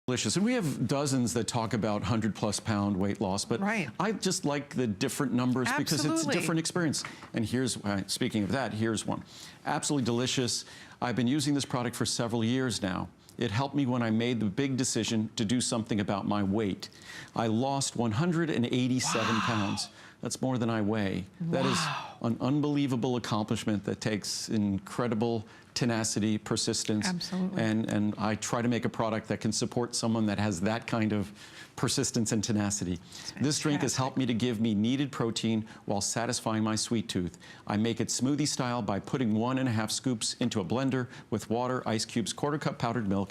Delicious. And we have dozens that talk about 100+ pound weight loss, but I just like the different numbers because it's a different experience. And here's, speaking of that, here's one. Absolutely delicious. I've been using this product for several years now. It helped me when I made the big decision to do something about my weight. I lost 187 pounds. That's more than I weigh. That is an unbelievable accomplishment that takes incredible tenacity, persistence. Absolutely. And I try to make a product that can support someone that has that kind of persistence and tenacity. This drink has helped me to give me needed protein while satisfying my sweet tooth. I make it smoothie style by putting 1.5 scoops into a blender with water, ice cubes, 1/4 cup powdered milk,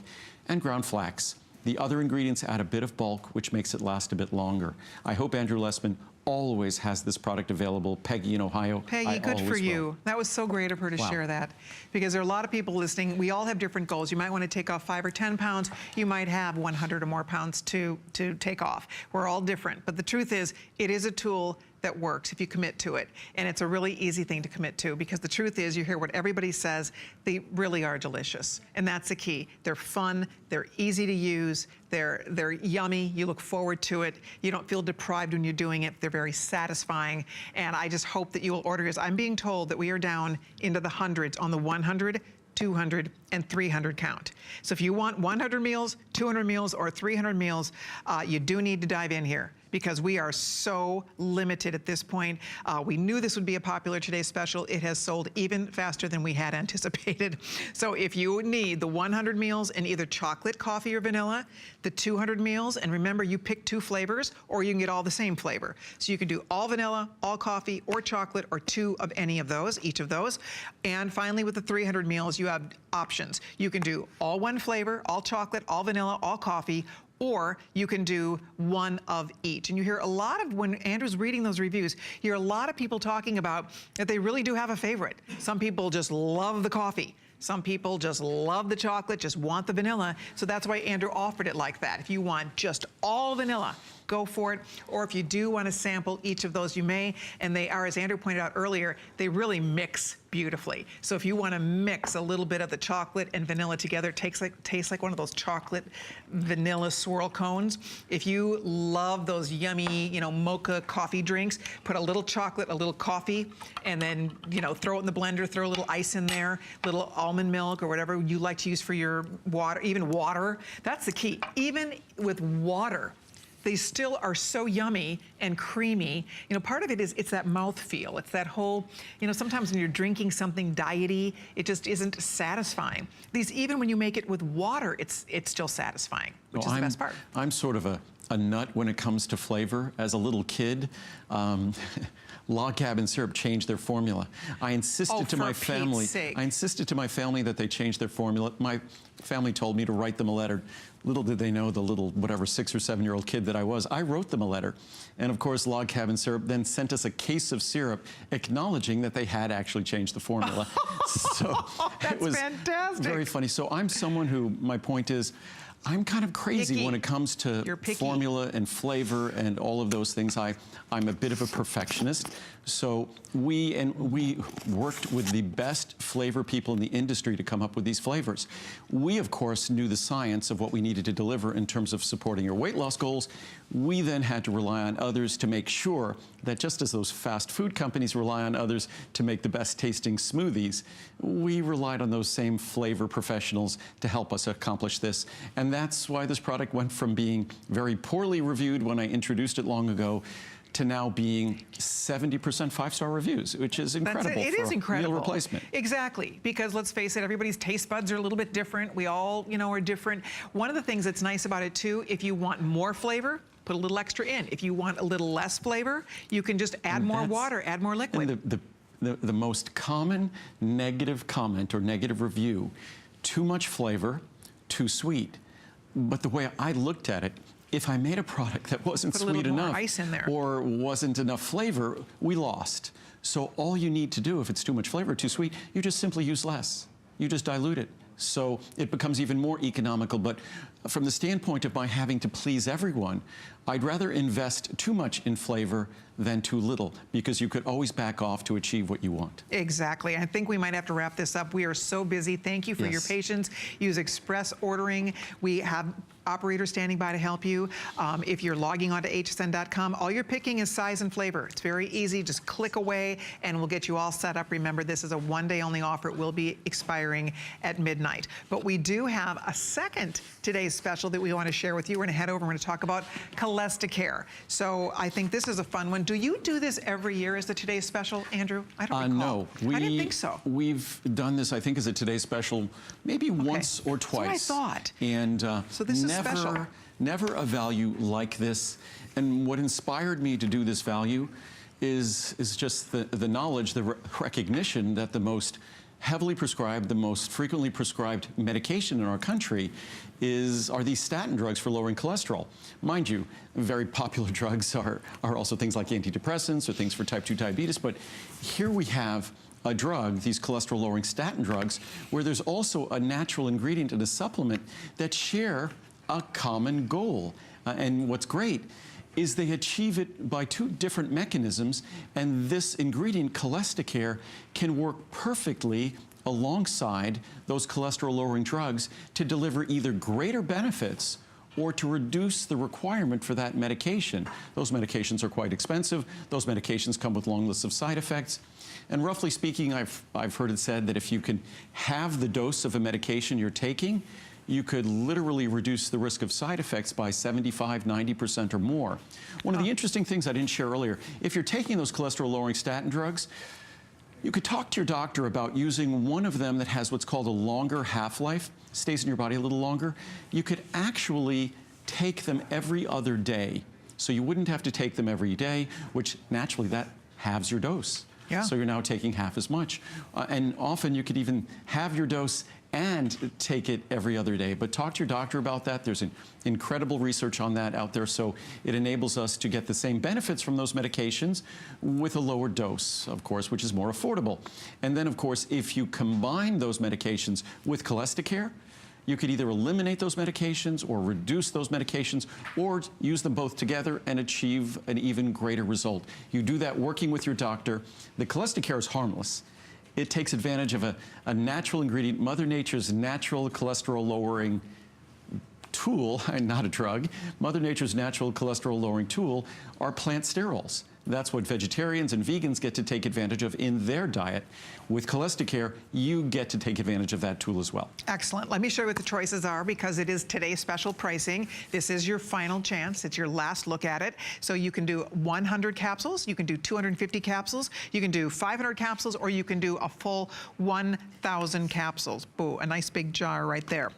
and ground flax. The other ingredients add a bit of bulk, which makes it last a bit longer. I hope Andrew Lessman always has this product available. Peggy in Ohio. Peggy, good for you. That was so great of her to share that, because there are a lot of people listening. We all have different goals. You might want to take off 5 or 10 pounds. You might have 100 or more pounds to take off. We're all different. But the truth is, it is a tool that works if you commit to it. And it's a really easy thing to commit to, because the truth is, you hear what everybody says, they really are delicious. And that's the key. They're fun, they're easy to use, they're yummy, you look forward to it, you don't feel deprived when you're doing it, they're very satisfying. And I just hope that you will order yours. I'm being told that we are down into the hundreds on the 100, 200, and 300 count. So if you want 100 meals, 200 meals, or 300 meals, you do need to dive in here, because we are so limited at this point. We knew this would be a popular Today's Special. It has sold even faster than we had anticipated. So if you need the 100 meals in either chocolate, coffee, or vanilla, the 200 meals, and remember, you pick 2 flavors, or you can get all the same flavor. So you can do all vanilla, all coffee, or chocolate, or 2 of any of those, each of those. And finally, with the 300 meals, you have options. You can do all one flavor, all chocolate, all vanilla, all coffee, or you can do 1 of each. And you hear a lot of, when Andrew's reading those reviews, you hear a lot of people talking about that they really do have a favorite. Some people just love the coffee. Some people just love the chocolate, just want the vanilla. So that's why Andrew offered it like that. If you want just all vanilla, go for it. Or if you do want to sample each of those, you may. And they are, as Andrew pointed out earlier, they really mix beautifully. So if you want to mix a little bit of the chocolate and vanilla together, it tastes like one of those chocolate vanilla swirl cones. If you love those yummy, you know, mocha coffee drinks, put a little chocolate, a little coffee, and then, you know, throw it in the blender, throw a little ice in there, little almond milk or whatever you like to use for your water, even water. That's the key. Even with water, they still are so yummy and creamy. You know, part of it is, it's that mouth feel. It's that whole, you know, sometimes when you're drinking something diety, it just isn't satisfying. These, even when you make it with water, it's still satisfying, which is the best part. I'm sort of a nut when it comes to flavor. As a little kid, Log Cabin Syrup changed their formula. I insisted to my family. I insisted to my family that they change their formula. My family told me to write them a letter. Little did they know, the little, whatever, 6 or 7-year-old kid that I was, I wrote them a letter. And of course, Log Cabin Syrup then sent us a case of syrup acknowledging that they had actually changed the formula. So it was fantastic. Very funny. So I'm someone who, my point is, I'm kind of crazy when it comes to formula and flavor and all of those things. I'm a bit of a perfectionist. So we worked with the best flavor people in the industry to come up with these flavors. We, of course, knew the science of what we needed to deliver in terms of supporting your weight loss goals. We then had to rely on others to make sure that, just as those fast food companies rely on others to make the best tasting smoothies, we relied on those same flavor professionals to help us accomplish this. And that's why this product went from being very poorly reviewed when I introduced it long ago to now being 70% 5-star reviews, which is incredible. It is incredible. Meal replacement. Exactly, because let's face it, everybody's taste buds are a little bit different. We all, you know, are different. One of the things that's nice about it too, if you want more flavor, put a little extra in. If you want a little less flavor, you can just add more water, add more liquid. And the most common negative comment or negative review, too much flavor, too sweet. But the way I looked at it, if I made a product that wasn't sweet enough ice in there, or wasn't enough flavor, we lost. So all you need to do, if it's too much flavor, too sweet, you just simply use less. You just dilute it. So it becomes even more economical. But from the standpoint of my having to please everyone, I'd rather invest too much in flavor than too little, because you could always back off to achieve what you want. Exactly. I think we might have to wrap this up. We are so busy. Thank you for your patience. Use express ordering. We have operator standing by to help you. If you're logging on to hsn.com, all you're picking is size and flavor. It's very easy. Just click away and we'll get you all set up. Remember, this is a one-day only offer. It will be expiring at midnight. But we do have a second today's special that we want to share with you. We're going to head over and we're going to talk about Cholesteracare. So I think this is a fun one. Do you do this every year as the today's special, Andrew? I don't recall. No. I didn't think so. We've done this, I think, as a today's special maybe once or twice. That's what I thought. And so this is special. Never a value like this. And what inspired me to do this value is just the knowledge, the recognition that the most heavily prescribed, the most frequently prescribed medication in our country are these statin drugs for lowering cholesterol. Mind you, very popular drugs are also things like antidepressants or things for type 2 diabetes, but here we have a drug, these cholesterol-lowering statin drugs, where there's also a natural ingredient in a supplement that share a common goal. And what's great is they achieve it by two different mechanisms, and this ingredient, Cholesteracare, can work perfectly alongside those cholesterol-lowering drugs to deliver either greater benefits or to reduce the requirement for that medication. Those medications are quite expensive. Those medications come with long lists of side effects. And roughly speaking, I've heard it said that if you can halve the dose of a medication you're taking, you could literally reduce the risk of side effects by 75, 90% or more. One of the interesting things I didn't share earlier, if you're taking those cholesterol-lowering statin drugs, you could talk to your doctor about using one of them that has what's called a longer half-life, stays in your body a little longer. You could actually take them every other day. So you wouldn't have to take them every day, which naturally that halves your dose. Yeah. So you're now taking half as much. And often you could even have your dose and take it every other day. But talk to your doctor about that. There's incredible research on that out there. So it enables us to get the same benefits from those medications with a lower dose, of course, which is more affordable. And then, of course, if you combine those medications with Cholesteracare, you could either eliminate those medications or reduce those medications or use them both together and achieve an even greater result. You do that working with your doctor. The Cholesteracare is harmless. It takes advantage of a natural ingredient, Mother Nature's natural cholesterol-lowering tool, and not a drug. Mother Nature's natural cholesterol-lowering tool are plant sterols. That's what vegetarians and vegans get to take advantage of in their diet. With Cholesteracare, you get to take advantage of that tool as well. Excellent. Let me show you what the choices are, because it is today's special pricing. This is your final chance. It's your last look at it. So you can do 100 capsules, you can do 250 capsules, you can do 500 capsules, or you can do a full 1,000 capsules. Boo, a nice big jar right there.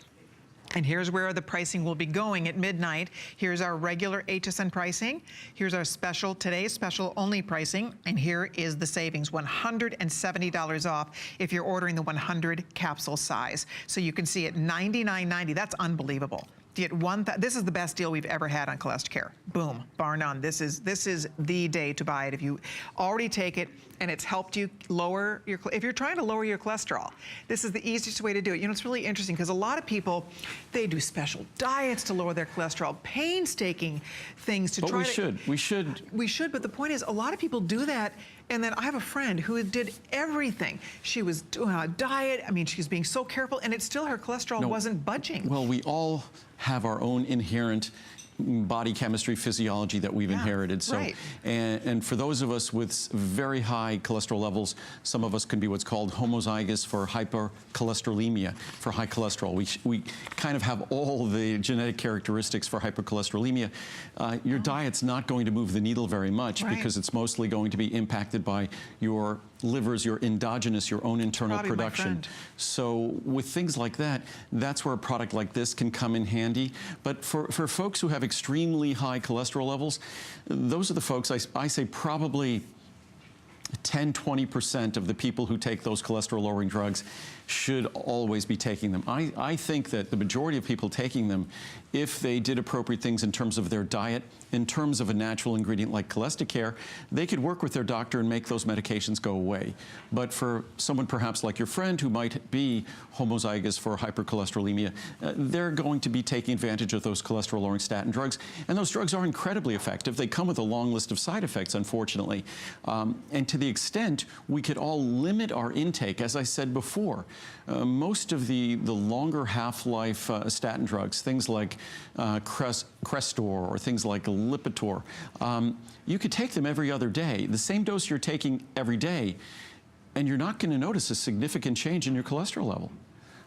And here's where the pricing will be going at midnight. Here's our regular HSN pricing. Here's our special, today's special only pricing. And here is the savings, $170 off if you're ordering the 100 capsule size. So you can see at $99.90, that's unbelievable. You get this is the best deal we've ever had on Cholesteracare. Boom, bar none. This is the day to buy it if you already take it and it's helped you lower your, if you're trying to lower your cholesterol, this is the easiest way to do it. You know, it's really interesting because a lot of people, they do special diets to lower their cholesterol, painstaking things to try to. We should, but the point is a lot of people do that. And then I have a friend who did everything. She was doing a diet. I mean, she was being so careful, and it's still her cholesterol wasn't budging. Well, we all have our own inherent body chemistry, physiology that we've inherited. So, right. and for those of us with very high cholesterol levels, some of us can be what's called homozygous for hypercholesterolemia, for high cholesterol. We kind of have all the genetic characteristics for hypercholesterolemia. Your diet's not going to move the needle very much because it's mostly going to be impacted by your liver's, your endogenous, your own internal production. So with things like that, that's where a product like this can come in handy. But for folks who have extremely high cholesterol levels, those are the folks, I say probably 10–20% of the people who take those cholesterol-lowering drugs should always be taking them. I think that the majority of people taking them, if they did appropriate things in terms of their diet, in terms of a natural ingredient like Cholesteracare, they could work with their doctor and make those medications go away. But for someone perhaps like your friend who might be homozygous for hypercholesterolemia, they're going to be taking advantage of those cholesterol-lowering statin drugs. And those drugs are incredibly effective. They come with a long list of side effects, unfortunately. And to the extent we could all limit our intake, as I said before, most of the longer half-life statin drugs, things like Crestor or things like Lipitor, you could take them every other day, the same dose you're taking every day, and you're not going to notice a significant change in your cholesterol level.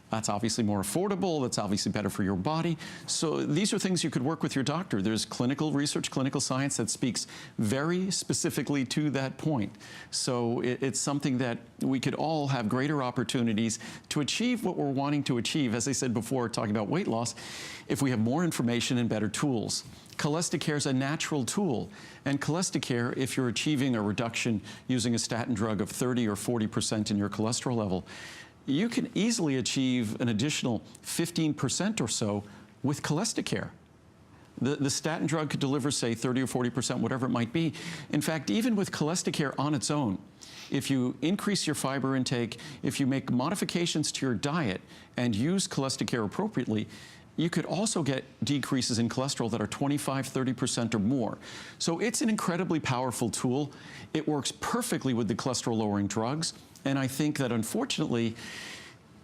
That's obviously more affordable. That's obviously better for your body. So these are things you could work with your doctor. There's clinical research, clinical science that speaks very specifically to that point. So it's something that we could all have greater opportunities to achieve what we're wanting to achieve. As I said before, talking about weight loss, if we have more information and better tools. Cholesticare is a natural tool. And Cholesticare, if you're achieving a reduction using a statin drug of 30 or 40% in your cholesterol level, you can easily achieve an additional 15% or so with Cholesticare. The statin drug could deliver, say, 30 or 40%, whatever it might be. In fact, even with Cholesticare on its own, if you increase your fiber intake, if you make modifications to your diet and use Cholesticare appropriately, you could also get decreases in cholesterol that are 25, 30% or more. So it's an incredibly powerful tool. It works perfectly with the cholesterol-lowering drugs. And I think that, unfortunately,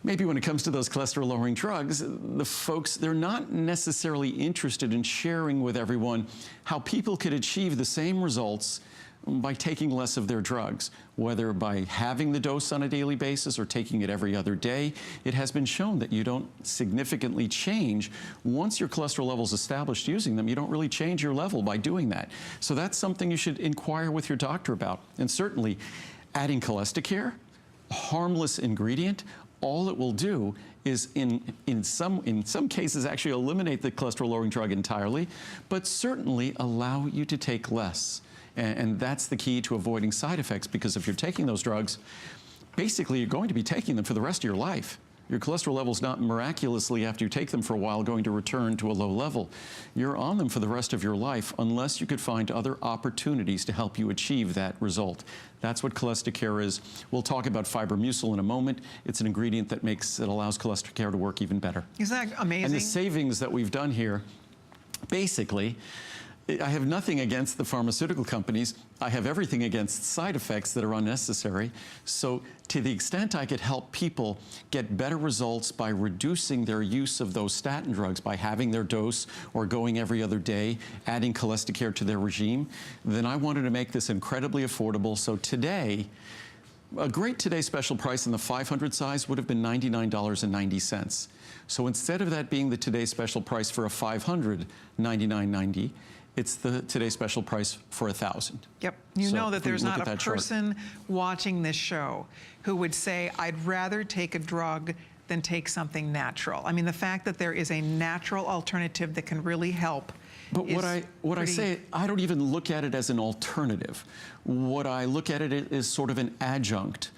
maybe when it comes to those cholesterol-lowering drugs, the folks, they're not necessarily interested in sharing with everyone how people could achieve the same results by taking less of their drugs, whether by having the dose on a daily basis or taking it every other day. It has been shown that you don't significantly change. Once your cholesterol level is established using them, you don't really change your level by doing that. So that's something you should inquire with your doctor about. And certainly, adding Cholesticare, a harmless ingredient, all it will do is in some cases actually eliminate the cholesterol-lowering drug entirely, but certainly allow you to take less. And that's the key to avoiding side effects, because if you're taking those drugs, basically you're going to be taking them for the rest of your life. Your cholesterol level's not miraculously, after you take them for a while, going to return to a low level. You're on them for the rest of your life unless you could find other opportunities to help you achieve that result. That's what Cholesticare is. We'll talk about Fibromucil in a moment. It's an ingredient that allows Cholesticare to work even better. Isn't that amazing? And the savings that we've done here, basically, I have nothing against the pharmaceutical companies. I have everything against side effects that are unnecessary. So to the extent I could help people get better results by reducing their use of those statin drugs, by having their dose or going every other day, adding Cholesticare to their regime, then I wanted to make this incredibly affordable. So today, a great Today Special price in the 500 size would have been $99.90. So instead of that being the Today Special price for a 500, $99.90, it's the Today Special price for 1,000. Yep. You know that there's not a person watching this show who would say, I'd rather take a drug than take something natural. I mean, the fact that there is a natural alternative that can really help. But what I say, I don't even look at it as an alternative. What I look at it is sort of an adjunct.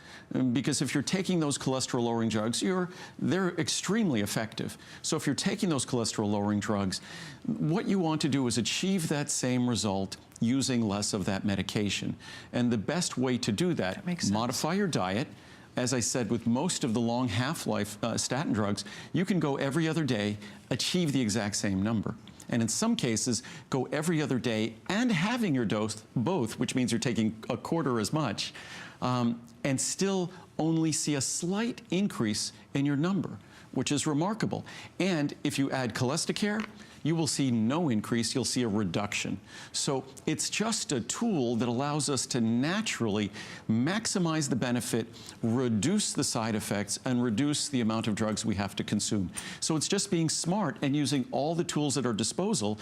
Because if you're taking those cholesterol-lowering drugs, they're extremely effective. So if you're taking those cholesterol-lowering drugs, what you want to do is achieve that same result using less of that medication. And the best way to do that modify your diet. As I said, with most of the long half-life statin drugs, you can go every other day, achieve the exact same number. And in some cases, go every other day and having your dose both, which means you're taking a quarter as much, and still only see a slight increase in your number, which is remarkable. And if you add Cholesticare, you will see no increase, you'll see a reduction. So it's just a tool that allows us to naturally maximize the benefit, reduce the side effects, and reduce the amount of drugs we have to consume. So it's just being smart and using all the tools at our disposal.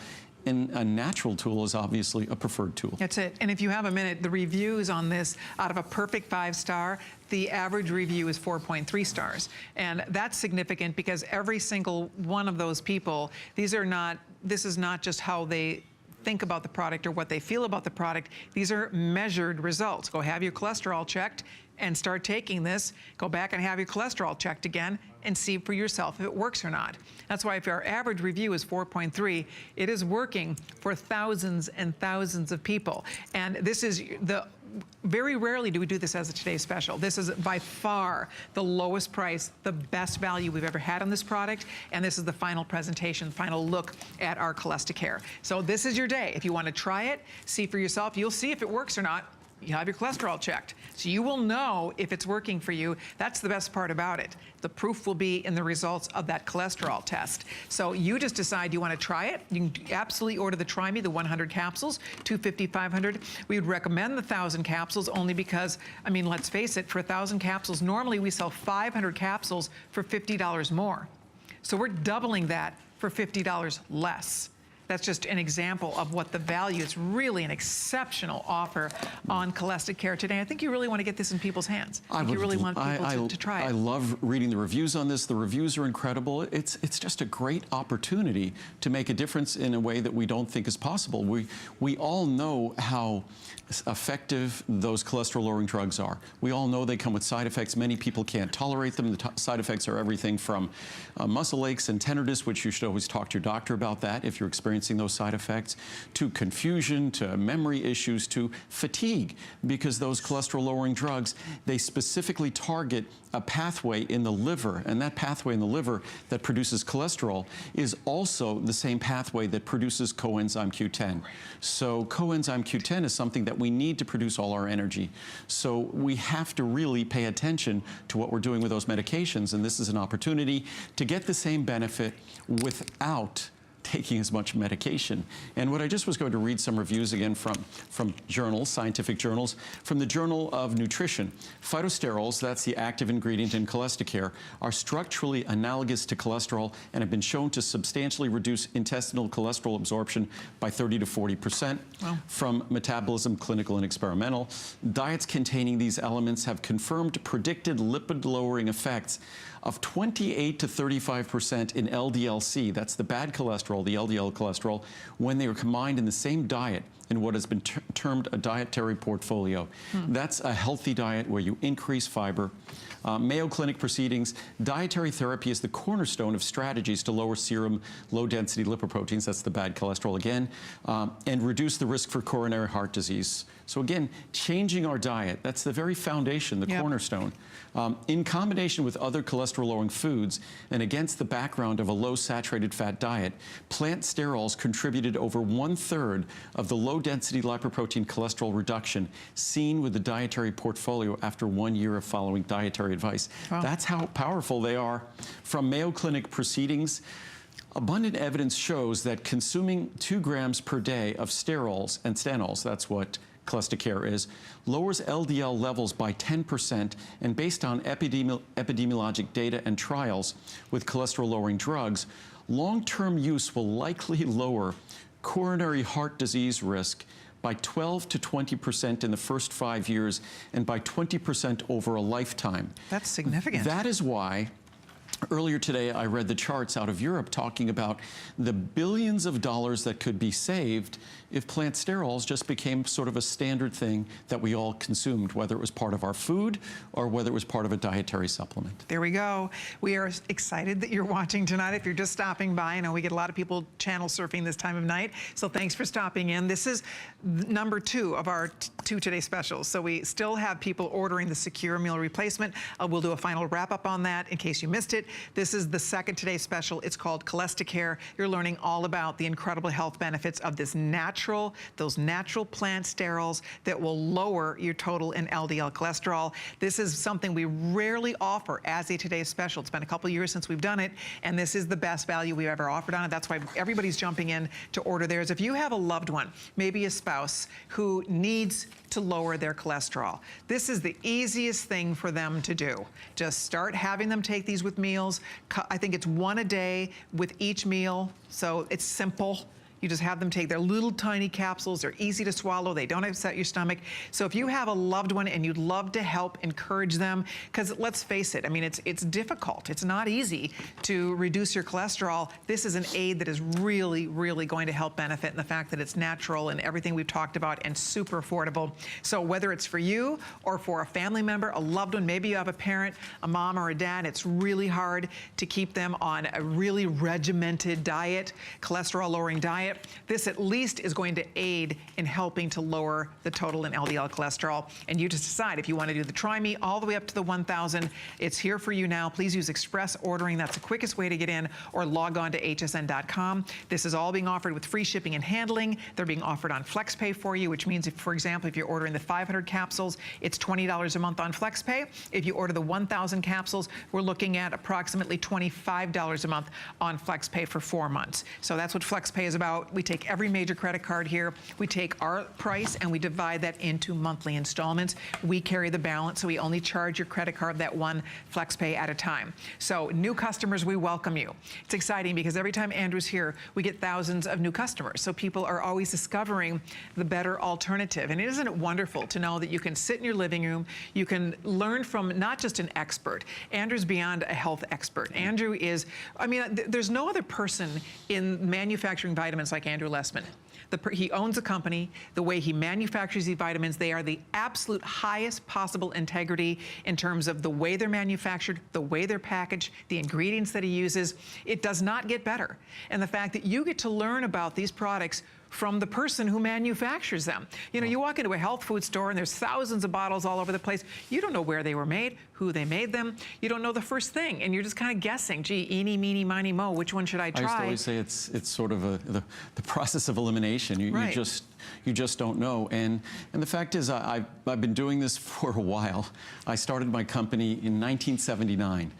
And a natural tool is obviously a preferred tool. That's it. And if you have a minute, the reviews on this, out of a perfect 5-star, the average review is 4.3 stars. And that's significant because every single one of those people, this is not just how they think about the product or what they feel about the product. These are measured results. Go have your cholesterol checked and start taking this. Go back and have your cholesterol checked again and see for yourself if it works or not. That's why if our average review is 4.3, it is working for thousands and thousands of people. And this is very rarely do we do this as a Today Special. This is by far the lowest price, the best value we've ever had on this product, and this is the final presentation, final look at our Cholesticare. So this is your day. If you want to try it, see for yourself, you'll see if it works or not. you have your cholesterol checked. So you will know if it's working for you. That's the best part about it. The proof will be in the results of that cholesterol test. So you just decide you want to try it. You can absolutely order the Try Me, the 100 capsules, $250, $500. We would recommend the 1,000 capsules only because, I mean, let's face it, for 1,000 capsules, normally we sell 500 capsules for $50 more. So we're doubling that for $50 less. That's just an example of what the value is. Really an exceptional offer on Cholesterol today. I think you really want to get this in people's hands. I think you really want people to try it. I love reading the reviews on this. The reviews are incredible. It's just a great opportunity to make a difference in a way that we don't think is possible. We all know how effective those cholesterol-lowering drugs are. We all know they come with side effects. Many people can't tolerate them. The side effects are everything from muscle aches and tenderness, which you should always talk to your doctor about that if you're experiencing those side effects, to confusion, to memory issues, to fatigue, because those cholesterol-lowering drugs, they specifically target a pathway in the liver, and that pathway in the liver that produces cholesterol is also the same pathway that produces coenzyme Q10. So coenzyme Q10 is something that we need to produce all our energy. So we have to really pay attention to what we're doing with those medications, and this is an opportunity to get the same benefit without taking as much medication. And what I just was going to read some reviews again from journals, scientific journals, from the Journal of Nutrition. Phytosterols, that's the active ingredient in Cholesterol, are structurally analogous to cholesterol and have been shown to substantially reduce intestinal cholesterol absorption by 30 to 40%. Wow. From Metabolism, Clinical and Experimental. Diets containing these elements have confirmed predicted lipid-lowering effects of 28 to 35% in LDL-C, that's the bad cholesterol, the LDL cholesterol, when they are combined in the same diet in what has been termed a dietary portfolio. That's a healthy diet where you increase fiber. Mayo Clinic proceedings, dietary therapy is the cornerstone of strategies to lower serum low-density lipoproteins, that's the bad cholesterol again, and reduce the risk for coronary heart disease. So again, changing our diet, that's the very foundation, the cornerstone. In combination with other cholesterol-lowering foods and against the background of a low saturated fat diet, plant sterols contributed over 1/3 of the low-density lipoprotein cholesterol reduction seen with the dietary portfolio after 1 year of following dietary advice. Wow. That's how powerful they are. From Mayo Clinic proceedings, abundant evidence shows that consuming 2 grams per day of sterols and stanols, that's what Cholesterol is, lowers LDL levels by 10%, and based on epidemiologic data and trials with cholesterol-lowering drugs, long-term use will likely lower coronary heart disease risk by 12 to 20% in the first 5 years and by 20% over a lifetime. That's significant. That is why earlier today I read the charts out of Europe talking about the billions of dollars that could be saved if plant sterols just became sort of a standard thing that we all consumed, whether it was part of our food or whether it was part of a dietary supplement. There we go. We are excited that you're watching tonight. If you're just stopping by, I know we get a lot of people channel surfing this time of night, so thanks for stopping in. This is number 2 of our 2 Today specials. So we still have people ordering the Secure Meal Replacement. We'll do a final wrap up on that in case you missed it. This is the second Today special. It's called Cholesterol. You're learning all about the incredible health benefits of those natural plant sterols that will lower your total in LDL cholesterol. This is something we rarely offer as a Today special. It's been a couple years since we've done it, and this is the best value we've ever offered on it. That's why everybody's jumping in to order theirs. If you have a loved one, maybe a spouse, who needs to lower their cholesterol, this is the easiest thing for them to do. Just start having them take these with meals. I think it's 1 a day with each meal, so it's simple. You just have them take their little tiny capsules. They're easy to swallow. They don't upset your stomach. So if you have a loved one and you'd love to help encourage them, because let's face it, I mean, it's difficult. It's not easy to reduce your cholesterol. This is an aid that is really, really going to help benefit in the fact that it's natural and everything we've talked about and super affordable. So whether it's for you or for a family member, a loved one, maybe you have a parent, a mom or a dad, it's really hard to keep them on a really regimented diet, cholesterol-lowering diet. diet, this at least is going to aid in helping to lower the total in LDL cholesterol. And you just decide if you want to do the Try Me all the way up to the 1,000. It's here for you now. Please use express ordering. That's the quickest way to get in, or log on to hsn.com. This is all being offered with free shipping and handling. They're being offered on FlexPay for you, which means if, for example, if you're ordering the 500 capsules, it's $20 a month on FlexPay. If you order the 1,000 capsules, we're looking at approximately $25 a month on FlexPay for 4 months. So that's what FlexPay is about. We take every major credit card here. We take our price and we divide that into monthly installments. We carry the balance, so we only charge your credit card that one FlexPay at a time. So new customers, we welcome you. It's exciting because every time Andrew's here, we get thousands of new customers. So people are always discovering the better alternative. And isn't it wonderful to know that you can sit in your living room, you can learn from not just an expert. Andrew's beyond a health expert. Andrew is, I mean, there's no other person in manufacturing vitamins like Andrew Lessman. He owns a company. The way he manufactures these vitamins, they are the absolute highest possible integrity in terms of the way they're manufactured, the way they're packaged, the ingredients that he uses. It does not get better. And the fact that you get to learn about these products from the person who manufactures them. You know, you walk into a health food store and there's thousands of bottles all over the place. You don't know where they were made, who they made them. You don't know the first thing, and you're just kind of guessing, gee, eeny, meeny, miny, mo, which one should I try? I used to always say it's sort of the process of elimination. You just don't know. And the fact is, I've been doing this for a while. I started my company in 1979.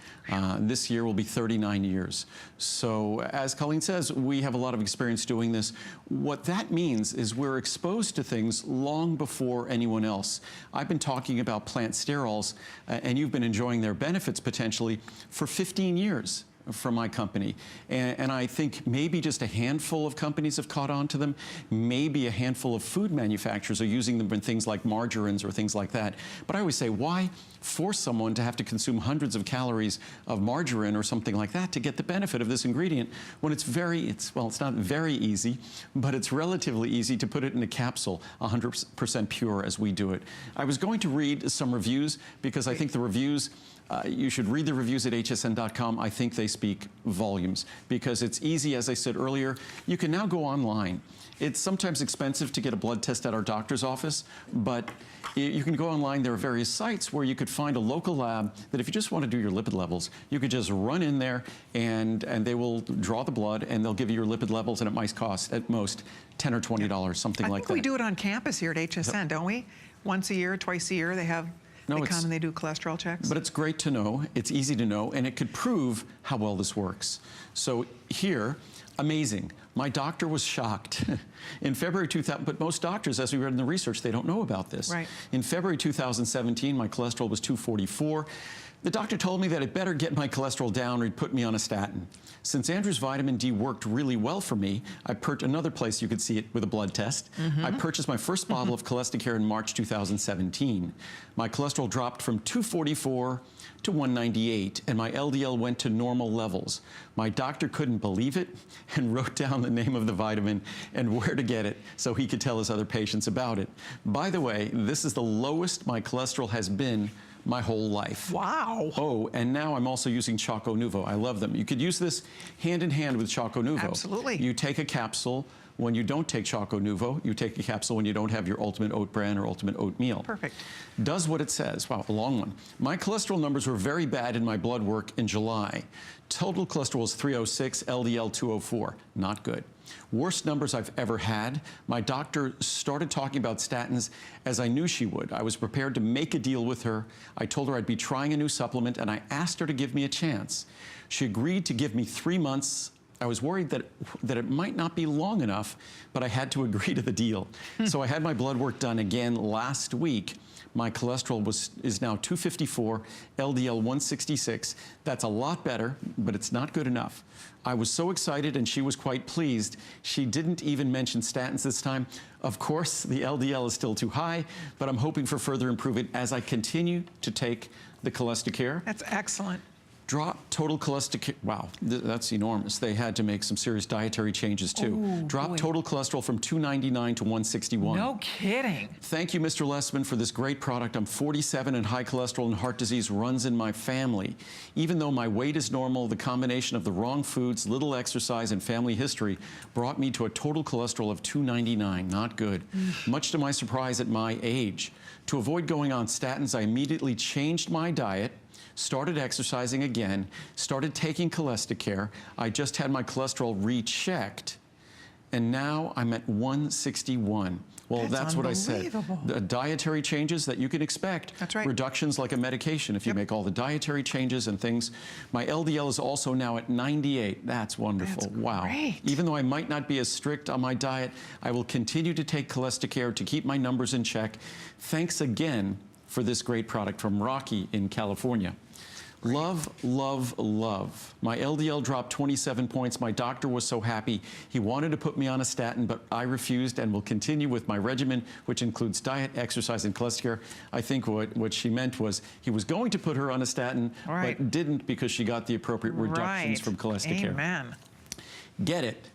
This year will be 39 years. So as Colleen says, we have a lot of experience doing this. What that means is we're exposed to things long before anyone else. I've been talking about plant sterols, and you've been enjoying their benefits potentially for 15 years. From my company. And I think maybe just a handful of companies have caught on to them. Maybe a handful of food manufacturers are using them in things like margarines or things like that. But I always say, why force someone to have to consume hundreds of calories of margarine or something like that to get the benefit of this ingredient when it's not very easy, but it's relatively easy to put it in a capsule, 100% pure as we do it. I was going to read some reviews because I think the reviews, you should read the reviews at hsn.com. I think they speak volumes because it's easy, as I said earlier. You can now go online. It's sometimes expensive to get a blood test at our doctor's office, but you can go online. There are various sites where you could find a local lab that if you just want to do your lipid levels, you could just run in there and they will draw the blood and they'll give you your lipid levels, and it might cost at most $10 or $20, something like that. I think we do it on campus here at HSN, don't we? Once a year, twice a year, they come and they do cholesterol checks. But it's great to know, it's easy to know, and it could prove how well this works. So here, amazing. My doctor was shocked. In February 2000, but most doctors, as we read in the research, they don't know about this. Right. In February 2017, my cholesterol was 244. The doctor told me that I'd better get my cholesterol down or he'd put me on a statin. Since Andrew's vitamin D worked really well for me, I purchased another place you could see it with a blood test. I purchased my first bottle of Cholesterol in March 2017. My cholesterol dropped from 244 to 198, and my LDL went to normal levels. My doctor couldn't believe it and wrote down the name of the vitamin and where to get it so he could tell his other patients about it. By the way, this is the lowest my cholesterol has been my whole life. Wow. Oh, and now I'm also using Choco Nuvo. I love them. You could use this hand in hand with Choco Nuvo. Absolutely. You take a capsule when you don't take Choco Nuvo. You take a capsule when you don't have your Ultimate Oat Bran or Ultimate Oatmeal. Perfect. Does what it says. Wow, a long one. My cholesterol numbers were very bad in my blood work in July. Total cholesterol is 306, LDL 204. Not good. Worst numbers I've ever had. My doctor started talking about statins as I knew she would. I was prepared to make a deal with her. I told her I'd be trying a new supplement, and I asked her to give me a chance. She agreed to give me 3 months. I was worried that it might not be long enough, but I had to agree to the deal. So I had my blood work done again last week. My cholesterol is now 254, LDL 166. That's a lot better, but it's not good enough. I was so excited, and she was quite pleased. She didn't even mention statins this time. Of course, the LDL is still too high, but I'm hoping for further improvement as I continue to take the Cholesterol. That's excellent. Drop total cholesterol. Wow, that's enormous. They had to make some serious dietary changes too. Ooh, Drop total cholesterol from 299 to 161. No kidding. Thank you, Mr. Lessman, for this great product. I'm 47 and high cholesterol and heart disease runs in my family. Even though my weight is normal, the combination of the wrong foods, little exercise, and family history brought me to a total cholesterol of 299. Not good. Much to my surprise at my age. To avoid going on statins, I immediately changed my diet, started exercising again, started taking Cholesterol. I just had my cholesterol rechecked, and now I'm at 161. Well, that's what I said. The dietary changes that you can expect. That's right. Reductions like a medication if you make all the dietary changes and things. My LDL is also now at 98. That's wonderful. That's wow. Great. Even though I might not be as strict on my diet, I will continue to take Cholesterol to keep my numbers in check. Thanks again for this great product from Rocky in California. Love, love, love. My LDL dropped 27 points. My doctor was so happy. He wanted to put me on a statin, but I refused and will continue with my regimen, which includes diet, exercise, and cholesterol. I think what she meant was he was going to put her on a statin, but didn't because she got the appropriate reductions from cholesterol. Amen. Get it.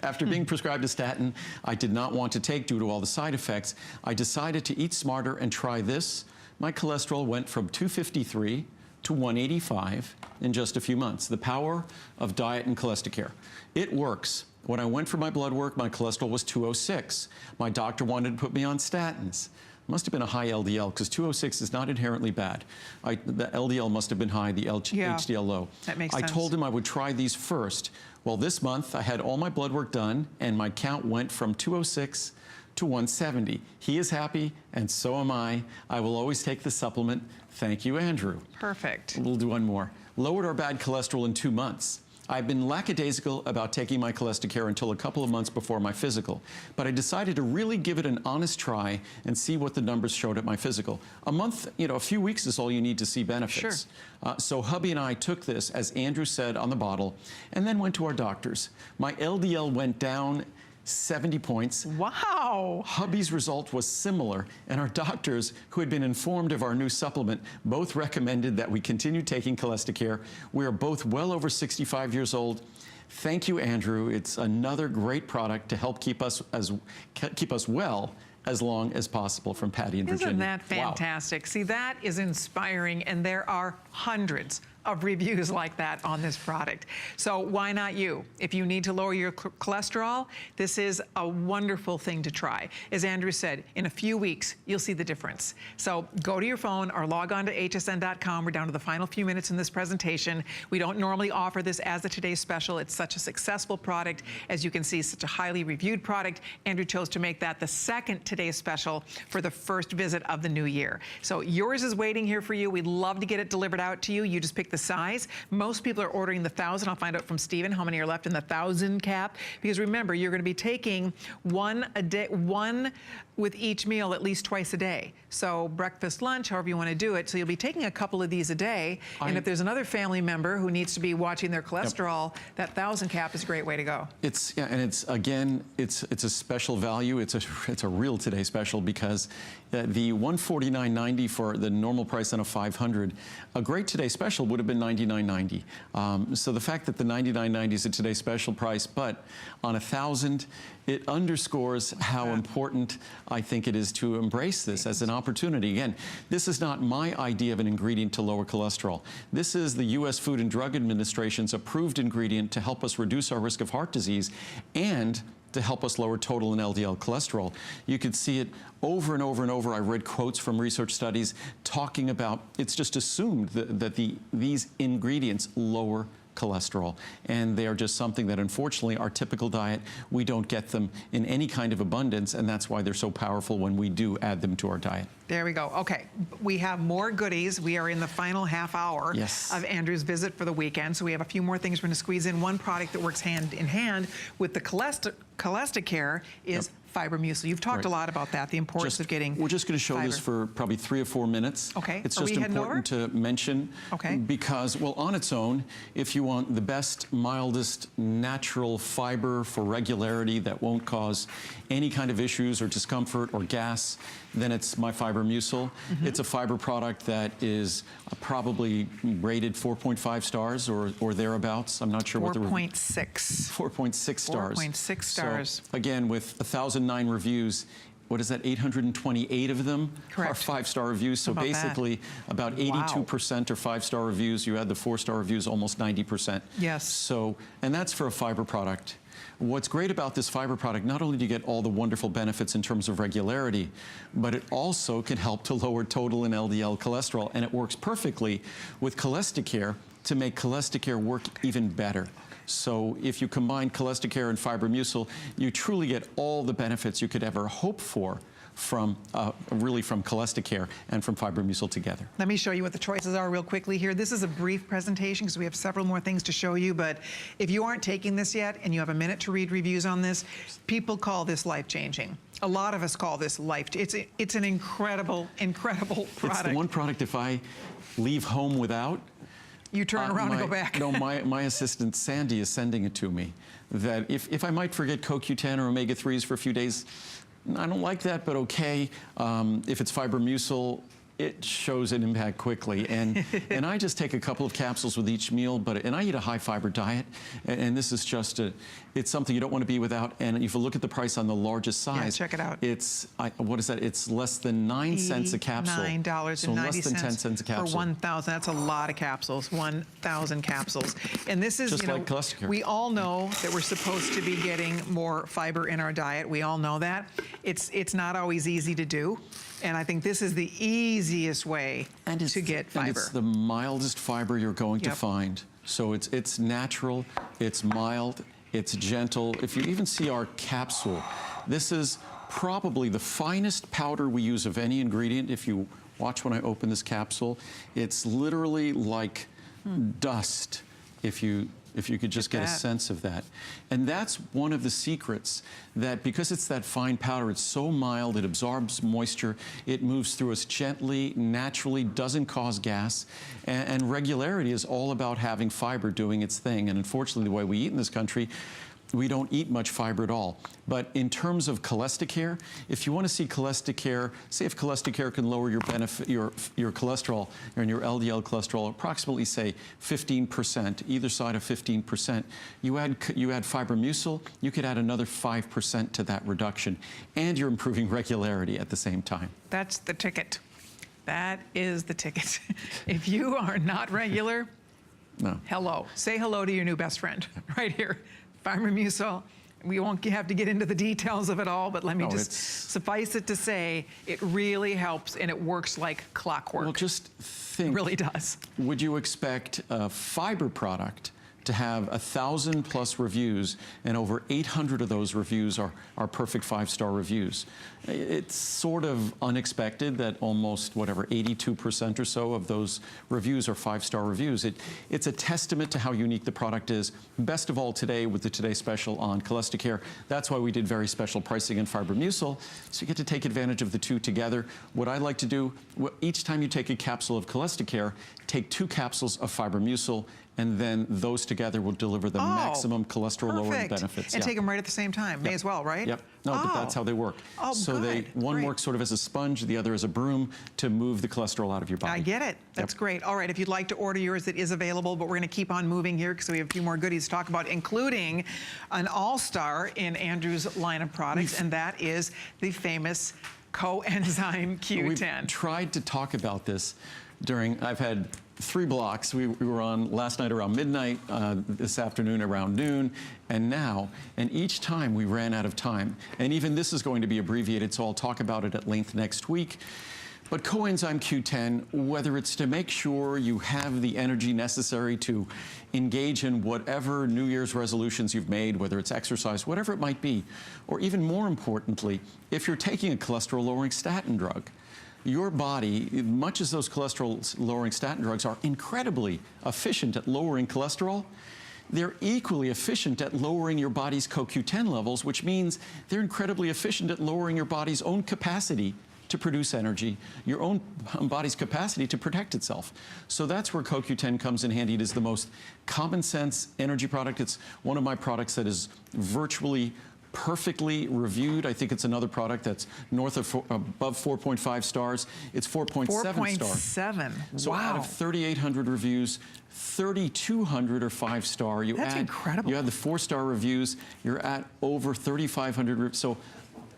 After being prescribed a statin I did not want to take due to all the side effects, I decided to eat smarter and try this. My cholesterol went from 253 to 185 in just a few months. The power of diet and Cholesterol. It works. When I went for my blood work, my cholesterol was 206. My doctor wanted to put me on statins. Must have been a high LDL because 206 is not inherently bad. The LDL must have been high, the HDL low. That makes sense. I told him I would try these first. Well, this month I had all my blood work done and my count went from 206 to 170. He is happy and so am I. I will always take the supplement. Thank you, Andrew. Perfect. We'll do one more. Lowered our bad cholesterol in 2 months. I've been lackadaisical about taking my Cholesterol until a couple of months before my physical, but I decided to really give it an honest try and see what the numbers showed at my physical. A month, a few weeks is all you need to see benefits. Sure. So hubby and I took this, as Andrew said on the bottle, and then went to our doctors. My LDL went down 70 points. Wow. Hubby's result was similar, and our doctors, who had been informed of our new supplement, both recommended that we continue taking Cholesterol. We are both well over 65 years old. Thank you, Andrew. It's another great product to help keep us well as long as possible, from Patty in Virginia. Isn't that fantastic? Wow. See, that is inspiring, and there are hundreds of reviews like that on this product. So why not you? If you need to lower your cholesterol, this is a wonderful thing to try. As Andrew said, in a few weeks, you'll see the difference. So go to your phone or log on to hsn.com. We're down to the final few minutes in this presentation. We don't normally offer this as a today's special. It's such a successful product. As you can see, such a highly reviewed product. Andrew chose to make that the second today's special for the first visit of the new year. So yours is waiting here for you. We'd love to get it delivered out to you. You just pick the size. Most people are ordering the 1,000. I'll find out from Stephen how many are left in the 1,000 cap, because remember, you're going to be taking one a day, one with each meal at least twice a day. So breakfast, lunch, however you want to do it. So you'll be taking a couple of these a day. And if there's another family member who needs to be watching their cholesterol, that 1,000 cap is a great way to go. And it's again, it's a special value. It's a real today special, because the $149.90 for the normal price on a 500, a great today special would have been $99.90. So the fact that the $99.90 is a today special price, but on 1,000, it underscores how important I think it is to embrace this as an opportunity. Again, this is not my idea of an ingredient to lower cholesterol. This is the U.S. Food and Drug Administration's approved ingredient to help us reduce our risk of heart disease and to help us lower total and LDL cholesterol. You could see it over and over and over. I read quotes from research studies talking about, it's just assumed that these ingredients lower cholesterol, and they are just something that, unfortunately, our typical diet, we don't get them in any kind of abundance, and that's why they're so powerful when we do add them to our diet. There we go. Okay, we have more goodies. We are in the final half hour of Andrew's visit for the weekend, so we have a few more things we're going to squeeze in. One product that works hand in hand with the Cholesterol is fiber muesli. You've talked a lot about that, the importance of getting We're just going to show fiber. this for probably 3 or 4 minutes. Okay. It's just important to mention because, well, on its own, if you want the best, mildest, natural fiber for regularity that won't cause any kind of issues or discomfort or gas, then it's my Fiber Musil. It's a fiber product that is probably rated 4.5 stars or thereabouts. I'm not sure what the 4.6. 4.6 stars. 4.6 stars. So, again, with 1,009 reviews, what is that, 828 of them are 5-star reviews. So basically, about 82% are 5-star reviews. You add the 4-star reviews, almost 90%. Yes. So, and that's for a fiber product. What's great about this fiber product, not only do you get all the wonderful benefits in terms of regularity, but it also can help to lower total and LDL cholesterol. And it works perfectly with Cholesticare to make Cholesticare work even better. So if you combine Cholesticare and Fiber Musil, you truly get all the benefits you could ever hope for from really from Cholesticare and from Fiber Musil together. Let me show you what the choices are real quickly here. This is a brief presentation because we have several more things to show you, but if you aren't taking this yet and you have a minute to read reviews on this, people call this life-changing. A lot of us call this it's an incredible, incredible product. It's the one product if I leave home without, you turn around and go back. No, my assistant Sandy is sending it to me. That if I might forget CoQ10 or omega-3s for a few days, I don't like that, but okay. If it's Fiber Musil, it shows an impact quickly. And I just take a couple of capsules with each meal, and I eat a high fiber diet. And this is just it's something you don't want to be without. And if you look at the price on the largest size, check it out. It's, what is that? It's less than 9 cents a capsule. $9.90 so less than 10 cents a capsule. For 1,000, that's a lot of capsules, 1,000 capsules. And this is, just like Cholesticare. We all know that we're supposed to be getting more fiber in our diet. We all know that. It's not always easy to do. And I think this is the easiest way to get fiber. And it's the mildest fiber you're going to find. So it's natural, it's mild, it's gentle. If you even see our capsule, this is probably the finest powder we use of any ingredient. If you watch when I open this capsule, it's literally like dust if you could just get a sense of that. And that's one of the secrets, that because it's that fine powder, it's so mild, it absorbs moisture, it moves through us gently, naturally, doesn't cause gas, and regularity is all about having fiber doing its thing. And unfortunately, the way we eat in this country, we don't eat much fiber at all. But in terms of Cholesticare, if you want to see Cholesticare, say if Cholesticare can lower your cholesterol and your LDL cholesterol approximately, say, 15%, either side of 15%, you add Fiber Musil, you could add another 5% to that reduction, and you're improving regularity at the same time. That's the ticket. That is the ticket. If you are not regular, hello. Say hello to your new best friend right here. Fiber Musil. We won't have to get into the details of it all, but let me just suffice it to say, it really helps and it works like clockwork. Well, just think. It really does. Would you expect a fiber product to have 1,000+ reviews, and over 800 of those reviews are perfect 5-star reviews? It's sort of unexpected that almost, 82% or so of those reviews are 5-star reviews. It's a testament to how unique the product is. Best of all today with the Today Special on Cholesticare. That's why we did very special pricing in Fiber Musil, so you get to take advantage of the two together. What I like to do, each time you take a capsule of Cholesticare, take 2 capsules of Fiber Musil, and then those together will deliver the maximum cholesterol-lowering benefits. And take them right at the same time. May as well, right? Yep. No, but that's how they work. So one works sort of as a sponge, the other as a broom to move the cholesterol out of your body. I get it. That's great. All right, if you'd like to order yours, it is available, but we're going to keep on moving here because we have a few more goodies to talk about, including an all-star in Andrew's line of products, and that is the famous coenzyme Q10. We've tried to talk about this I've had 3 blocks. We were on last night around midnight, this afternoon around noon, and each time we ran out of time. And even this is going to be abbreviated, so I'll talk about it at length next week. But coenzyme Q10, whether it's to make sure you have the energy necessary to engage in whatever New Year's resolutions you've made, whether it's exercise, whatever it might be, or even more importantly, if you're taking a cholesterol-lowering statin drug, your body, much as those cholesterol-lowering statin drugs are incredibly efficient at lowering cholesterol, they're equally efficient at lowering your body's CoQ10 levels, which means they're incredibly efficient at lowering your body's own capacity to produce energy, your own body's capacity to protect itself. So that's where CoQ10 comes in handy. It is the most common sense energy product. It's one of my products that is virtually perfectly reviewed. I think it's another product that's north of above 4.5 stars. It's 4.7 stars. 4.7. So wow. out of 3,800 reviews, 3,200 are 5-star. That's incredible. You add the 4-star reviews, you're at over 3,500. So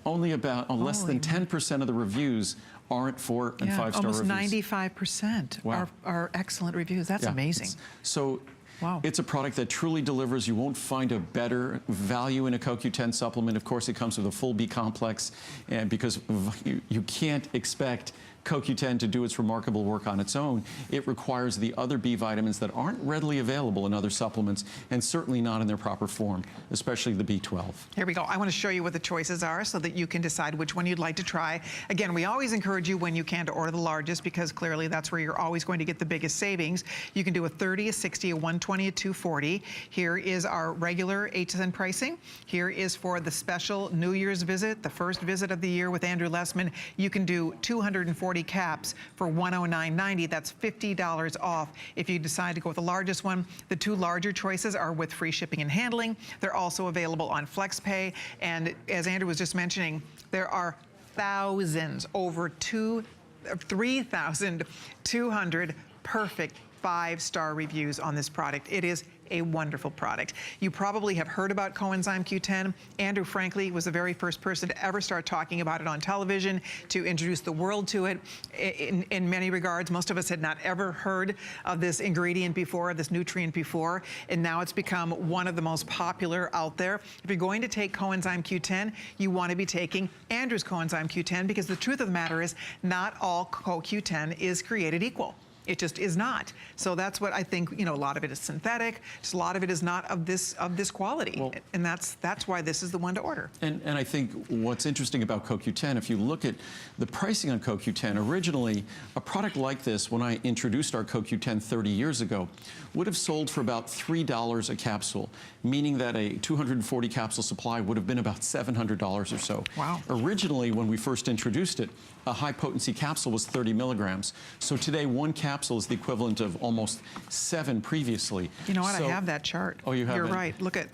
only about less than 10% of the reviews aren't 4 and 5-star reviews. Almost 95% are excellent reviews. That's amazing. So wow. It's a product that truly delivers. You won't find a better value in a CoQ10 supplement. Of course, it comes with a full B complex, and because you can't expect CoQ10 to do its remarkable work on its own, it requires the other B vitamins that aren't readily available in other supplements, and certainly not in their proper form, especially the B12. Here we go. I want to show you what the choices are so that you can decide which one you'd like to try. Again, we always encourage you when you can to order the largest, because clearly that's where you're always going to get the biggest savings. You can do a 30, a 60, a 120, a 240. Here is our regular HSN pricing. Here is for the special New Year's visit, the first visit of the year with Andrew Lessman. You can do 240 caps for $109.90. That's $50 off if you decide to go with the largest one. The 2 larger choices are with free shipping and handling. They're also available on FlexPay. And as Andrew was just mentioning, there are thousands, over 3,200 perfect 5-star reviews on this product. It is a wonderful product. You probably have heard about coenzyme Q10. Andrew, frankly, was the very first person to ever start talking about it on television, to introduce the world to it. In many regards, most of us had not ever heard of this ingredient before, this nutrient before, and now it's become one of the most popular out there. If you're going to take coenzyme Q10, you want to be taking Andrew's coenzyme Q10, because the truth of the matter is not all CoQ10 is created equal. It just is not. So that's what I think, you know, a lot of it is synthetic. Just a lot of it is not of this quality. Well, and that's why this is the one to order. And I think what's interesting about CoQ10, if you look at the pricing on CoQ10, originally a product like this, when I introduced our CoQ10 30 years ago, would have sold for about $3 a capsule, meaning that a 240 capsule supply would have been about $700 or so. Wow. Originally, when we first introduced it, a high potency capsule was 30 milligrams. So today, one capsule is the equivalent of almost 7 previously. You know what? I have that chart. Oh, you have it? You're right. Look at,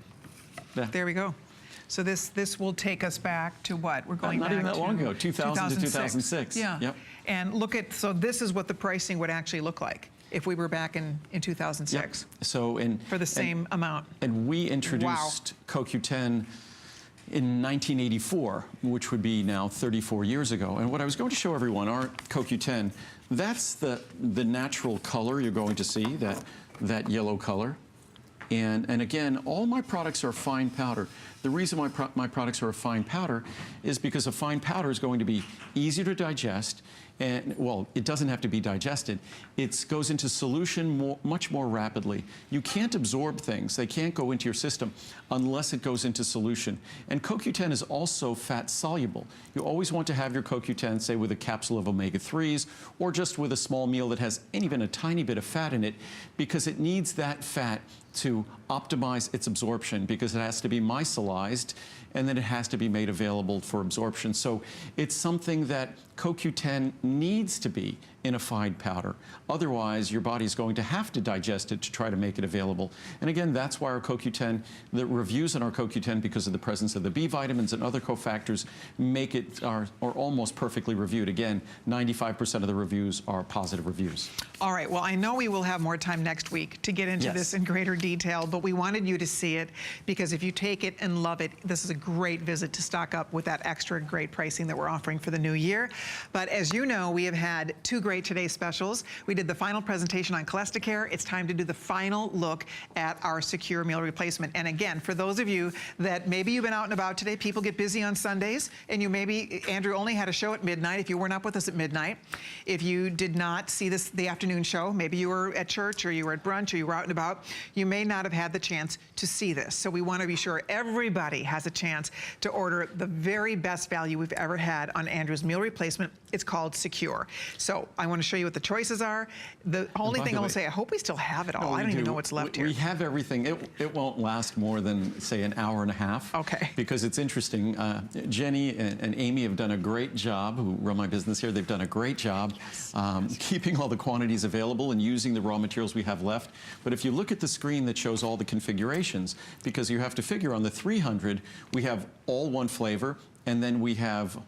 there we go. So this will take us back to what? We're going back to... Not even that long ago, 2000 to 2006. Yeah. Yep. And look at, so this is what the pricing would actually look like if we were back in 2006. Yep. So for the same amount. And we introduced CoQ10 in 1984, which would be now 34 years ago. And what I was going to show everyone, our CoQ10, that's the natural color you're going to see, that yellow color. And again, all my products are fine powder. The reason why my products are a fine powder is because a fine powder is going to be easier to digest. And, well, it doesn't have to be digested. It goes into solution much more rapidly. You can't absorb things. They can't go into your system unless it goes into solution. And CoQ10 is also fat soluble. You always want to have your CoQ10, say, with a capsule of omega-3s or just with a small meal that has even a tiny bit of fat in it, because it needs that fat to optimize its absorption, because it has to be micellized and then it has to be made available for absorption. So it's something that CoQ10 needs to be in a fine powder. Otherwise, your body is going to have to digest it to try to make it available. And again, that's why our CoQ10, the reviews on our CoQ10, because of the presence of the B vitamins and other cofactors, make it are almost perfectly reviewed. Again, 95% of the reviews are positive reviews. All right, well, I know we will have more time next week to get into this in greater detail, but we wanted you to see it, because if you take it and love it, this is a great visit to stock up with that extra great pricing that we're offering for the new year. But as you know, we have had 2 great Today specials. We did the final presentation on Cholesticare. It's time to do the final look at our secure meal replacement. And again, for those of you that maybe you've been out and about today, people get busy on Sundays, and you maybe, Andrew only had a show at midnight if you weren't up with us at midnight. If you did not see the afternoon show, maybe you were at church or you were at brunch or you were out and about, you may not have had the chance to see this. So we want to be sure everybody has a chance chance to order the very best value we've ever had on Andrew's meal replacement. It's called Secure. So I want to show you what the choices are. The only thing I will say, I hope we still have it all. No, I don't even know what's left here. We have everything. It won't last more than, say, an hour and a half. Okay. Because it's interesting. Jenny and Amy have done a great job, who run my business here. They've done a great job keeping all the quantities available and using the raw materials we have left. But if you look at the screen that shows all the configurations, because you have to figure on the 300, we have all one flavor, and then we have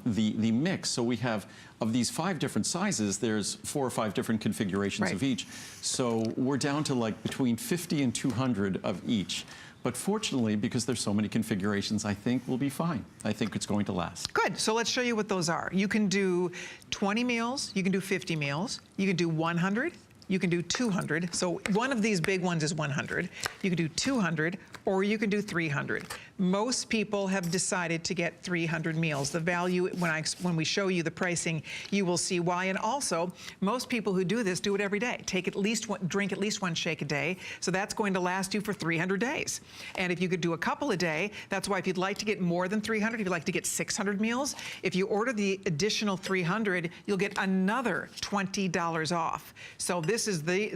the mix. So we have, of these 5 different sizes, there's 4 or 5 different configurations of each. So we're down to like between 50 and 200 of each. But fortunately, because there's so many configurations, I think we'll be fine. I think it's going to last. Good. So let's show you what those are. You can do 20 meals. You can do 50 meals. You can do 100. You can do 200. So one of these big ones is 100. You can do 200, or you can do 300. Most people have decided to get 300 meals. The value, when we show you the pricing, you will see why. And also, most people who do this do it every day. Drink at least 1 shake a day. So that's going to last you for 300 days. And if you could do a couple a day, that's why if you'd like to get more than 300, if you'd like to get 600 meals, if you order the additional 300, you'll get another $20 off. So this is the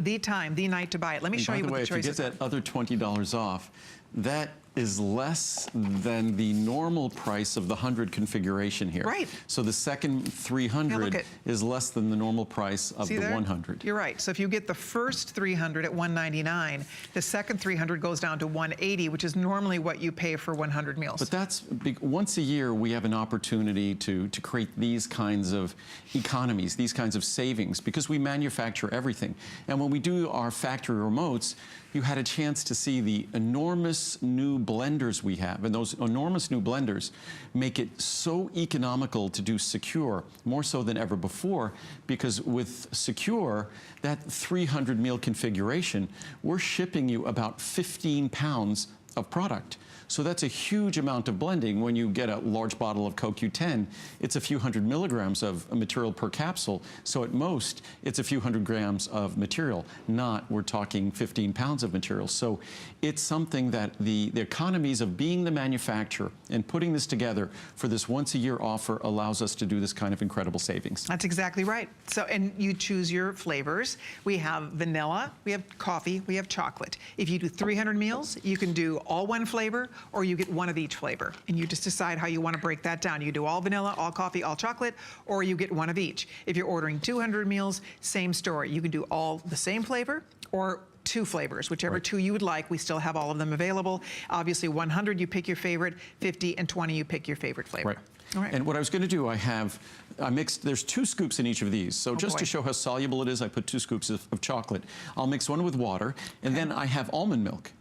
night to buy it. Let me show you what the choices are. If you get that other $20 off, that is less than the normal price of the 100 configuration here. Right. So the second 300 is less than the normal price of the 100. You're right. So if you get the first 300 at $199, the second 300 goes down to $180, which is normally what you pay for 100 meals. But that's once a year we have an opportunity to create these kinds of economies, these kinds of savings, because we manufacture everything. And when we do our factory remotes, you had a chance to see the enormous new blenders we have. And those enormous new blenders make it so economical to do Secure, more so than ever before, because with Secure, that 300 meal configuration, we're shipping you about 15 pounds of product. So that's a huge amount of blending. When you get a large bottle of CoQ10, it's a few hundred milligrams of material per capsule. So at most, it's a few hundred grams of material, not we're talking 15 pounds of material. So it's something that the economies of being the manufacturer and putting this together for this once-a-year offer allows us to do this kind of incredible savings. That's exactly right. So, and you choose your flavors. We have vanilla, we have coffee, we have chocolate. If you do 300 meals, you can do all one flavor, or you get one of each flavor. And you just decide how you want to break that down. You do all vanilla, all coffee, all chocolate, or you get one of each. If you're ordering 200 meals, same story. You can do all the same flavor or 2 flavors, whichever 2 you would like. We still have all of them available. Obviously 100, you pick your favorite, 50 and 20, you pick your favorite flavor. Right. All right. And what I was going to do, I mixed, there's 2 scoops in each of these. So just to show how soluble it is, I put 2 scoops of chocolate. I'll mix one with water, and then I have almond milk.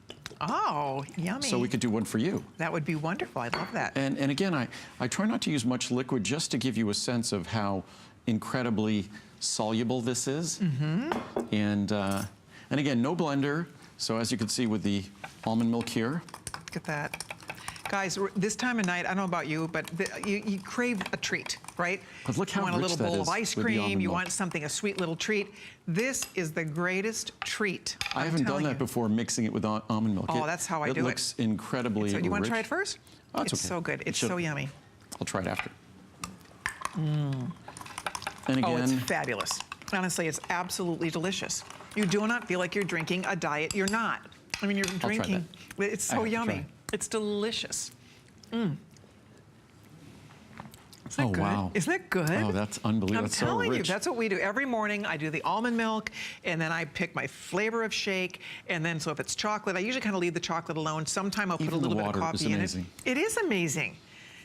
Oh, yummy. So we could do one for you. That would be wonderful. I love that. And again, I try not to use much liquid just to give you a sense of how incredibly soluble this is. Mm-hmm. And again, no blender. So as you can see with the almond milk here. Look at that. Guys, this time of night, I don't know about you, but you crave a treat, right? But look how you want a rich little that bowl is of ice with the cream, almond you milk. want something, a sweet little treat. This is the greatest treat. I haven't done that before, mixing it with almond milk. Oh, that's how I do it. It looks incredibly rich. So you want to try it first? Oh, it's okay. So good. It's so yummy. I'll try it after. And again, oh, it's fabulous. Honestly, it's absolutely delicious. You do not feel like you're drinking a diet. You're not. I mean, you're drinking. It's so yummy. It's delicious. Mm. Isn't that good? Wow. Isn't that good? Oh, that's unbelievable. I'm telling you, that's what we do. Every morning I do the almond milk, and then I pick my flavor of shake, and then so if it's chocolate, I usually kind of leave the chocolate alone. Sometime I'll put a little bit of coffee in it. It is amazing.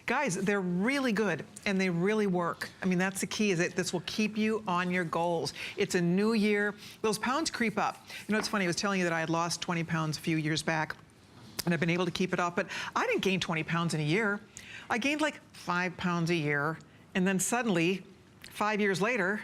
Guys, they're really good, and they really work. I mean, that's the key, is that this will keep you on your goals. It's a new year. Those pounds creep up. You know, it's funny, I was telling you that I had lost 20 pounds a few years back, and I've been able to keep it off, but I didn't gain 20 pounds in a year. I gained like 5 pounds a year, and then suddenly, 5 years later,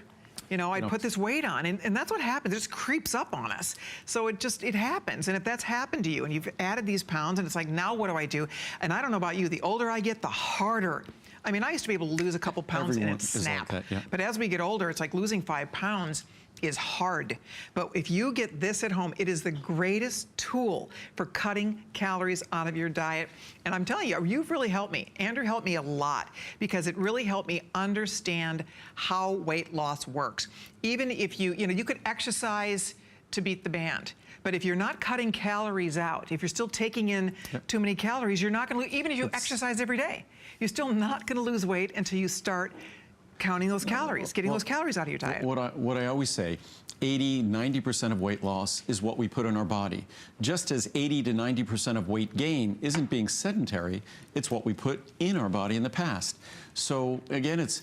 you know, I'd put this weight on, and that's what happens. It just creeps up on us. So it happens. And if that's happened to you, and you've added these pounds, and it's like, now what do I do? And I don't know about you, the older I get, the harder I mean, I used to be able to lose a couple pounds and it'd snap. Like that, yeah. But as we get older, it's like losing 5 pounds is hard. But if you get this at home, it is the greatest tool for cutting calories out of your diet. And I'm telling you, you've really helped me. Andrew helped me a lot because it really helped me understand how weight loss works. Even if you could exercise to beat the band. But if you're not cutting calories out, if you're still taking in too many calories, you're not going to, even if you exercise every day, you're still not going to lose weight until you start counting those calories, getting those calories out of your diet. What I always say, 80–90% of weight loss is what we put in our body. Just as 80–90% of weight gain isn't being sedentary, it's what we put in our body in the past. So again, it's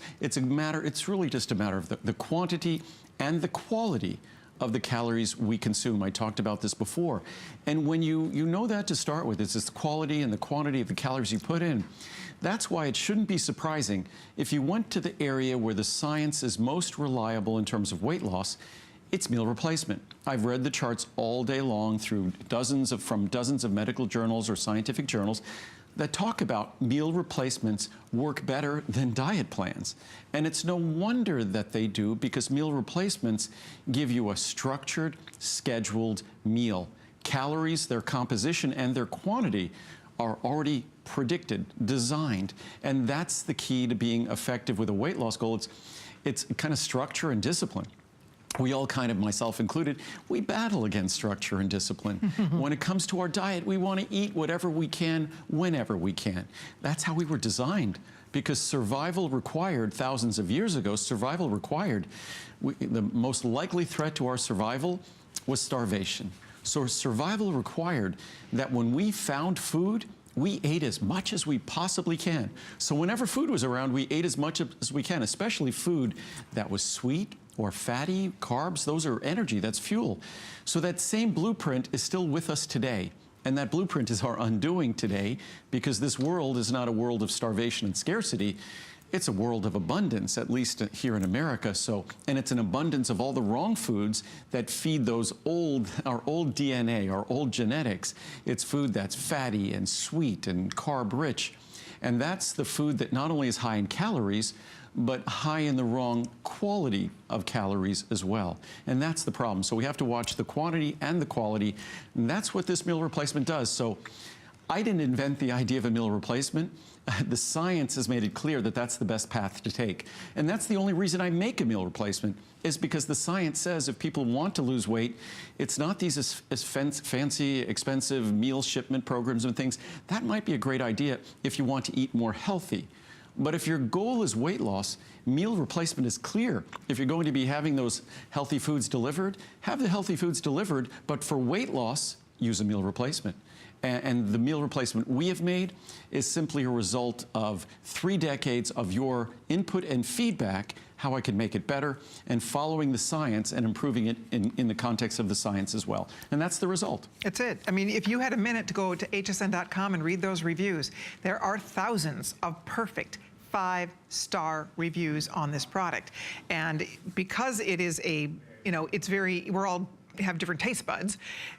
really just a matter of the quantity and the quality of the calories we consume. I talked about this before. And when you know that to start with, it's this quality and the quantity of the calories you put in. That's why it shouldn't be surprising if you went to the area where the science is most reliable in terms of weight loss, it's meal replacement. I've read the charts all day long through dozens of medical journals or scientific journals that talk about meal replacements work better than diet plans. And it's no wonder that they do, because meal replacements give you a structured, scheduled meal. Calories, their composition, and their quantity are already predicted, designed, and that's the key to being effective with a weight loss goal. It's kind of structure and discipline. We all kind of, myself included, we battle against structure and discipline. When it comes to our diet, we want to eat whatever we can, whenever we can. That's how we were designed, because survival required, thousands of years ago, survival required, the most likely threat to our survival was starvation. So survival required that when we found food, we ate as much as we possibly can. So whenever food was around, we ate as much as we can, especially food that was sweet or fatty. Carbs, those are energy, that's fuel. So that same blueprint is still with us today. And that blueprint is our undoing today, because this world is not a world of starvation and scarcity. It's a world of abundance, at least here in America. And it's an abundance of all the wrong foods that feed our old DNA, our old genetics. It's food that's fatty and sweet and carb-rich. And that's the food that not only is high in calories, but high in the wrong quality of calories as well. And that's the problem. So we have to watch the quantity and the quality. And that's what this meal replacement does. So I didn't invent the idea of a meal replacement. The science has made it clear that that's the best path to take. And that's the only reason I make a meal replacement, is because the science says if people want to lose weight, it's not these fancy, expensive meal shipment programs and things. That might be a great idea if you want to eat more healthy. But if your goal is weight loss, meal replacement is clear. If you're going to be having those healthy foods delivered, have the healthy foods delivered, but for weight loss, use a meal replacement. And the meal replacement we have made is simply a result of 3 decades of your input and feedback, how I can make it better, and following the science and improving it in the context of the science as well. And that's the result. That's it. I mean, if you had a minute to go to hsn.com and read those reviews, there are thousands of perfect 5-star reviews on this product. And because it is we're all have different taste buds,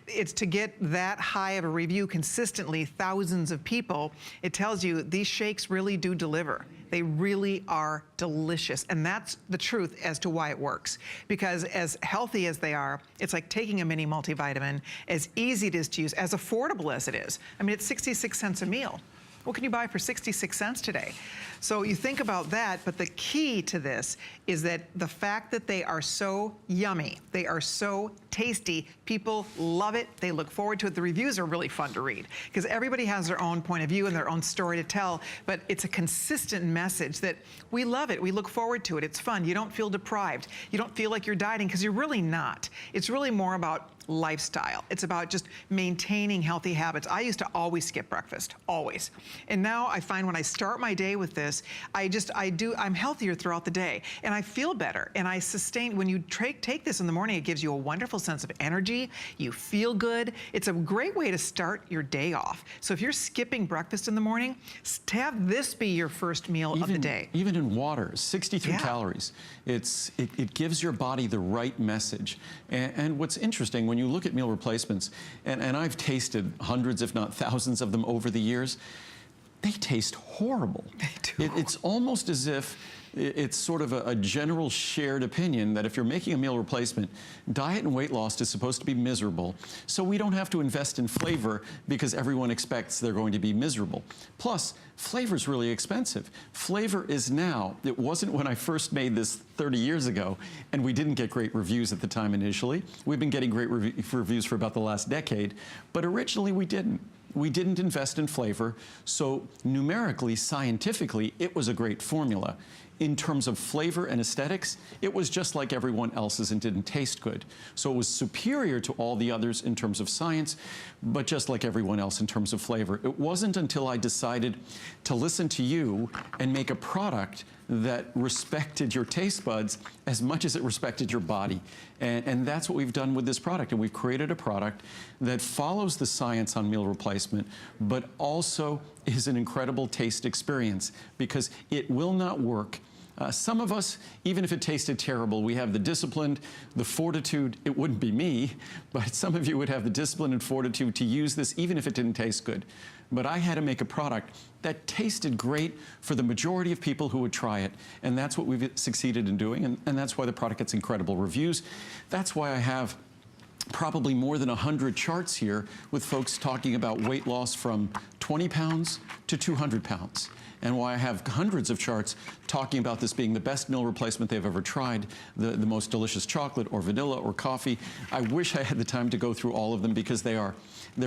it's to get that high of a review consistently, thousands of people, it tells you these shakes really do deliver. They really are delicious. And that's the truth as to why it works. Because as healthy as they are, it's like taking a mini multivitamin, as easy it is to use, as affordable as it is. I mean, it's 66 cents a meal. What can you buy for 66 cents today? So you think about that, but the key to this is that the fact that they are so yummy, they are so tasty, people love it, they look forward to it. The reviews are really fun to read because everybody has their own point of view and their own story to tell, but it's a consistent message that we love it, we look forward to it, it's fun, you don't feel deprived, you don't feel like you're dieting because you're really not. It's really more about lifestyle. It's about just maintaining healthy habits. I used to always skip breakfast, always. And now I find when I start my day with this, I'm healthier throughout the day and I feel better and I sustain. When you take this in the morning, it gives you a wonderful sense of energy. You feel good. It's a great way to start your day off. So if you're skipping breakfast in the morning, have this be your first meal of the day. Even in water, 63 calories. It gives your body the right message. And what's interesting, when you look at meal replacements, and I've tasted hundreds, if not thousands of them over the years, they taste horrible. They do. It's almost as if it's sort of a general shared opinion that if you're making a meal replacement, diet and weight loss is supposed to be miserable. So we don't have to invest in flavor because everyone expects they're going to be miserable. Plus, flavor is really expensive. Flavor is now, it wasn't when I first made this 30 years ago, and we didn't get great reviews at the time initially. We've been getting great reviews for about the last decade, but originally we didn't. We didn't invest in flavor, so numerically, scientifically, it was a great formula. In terms of flavor and aesthetics, it was just like everyone else's and didn't taste good. So it was superior to all the others in terms of science, but just like everyone else in terms of flavor. It wasn't until I decided to listen to you and make a product that respected your taste buds as much as it respected your body. And that's what we've done with this product. And we've created a product that follows the science on meal replacement, but also is an incredible taste experience because it will not work. Some of us, even if it tasted terrible, we have the discipline, the fortitude. It wouldn't be me, but some of you would have the discipline and fortitude to use this even if it didn't taste good. But I had to make a product that tasted great for the majority of people who would try it. And that's what we've succeeded in doing. And that's why the product gets incredible reviews. That's why I have probably more than 100 charts here with folks talking about weight loss from 20 pounds to 200 pounds. And why I have hundreds of charts talking about this being the best meal replacement they've ever tried, the most delicious chocolate or vanilla or coffee. I wish I had the time to go through all of them because they're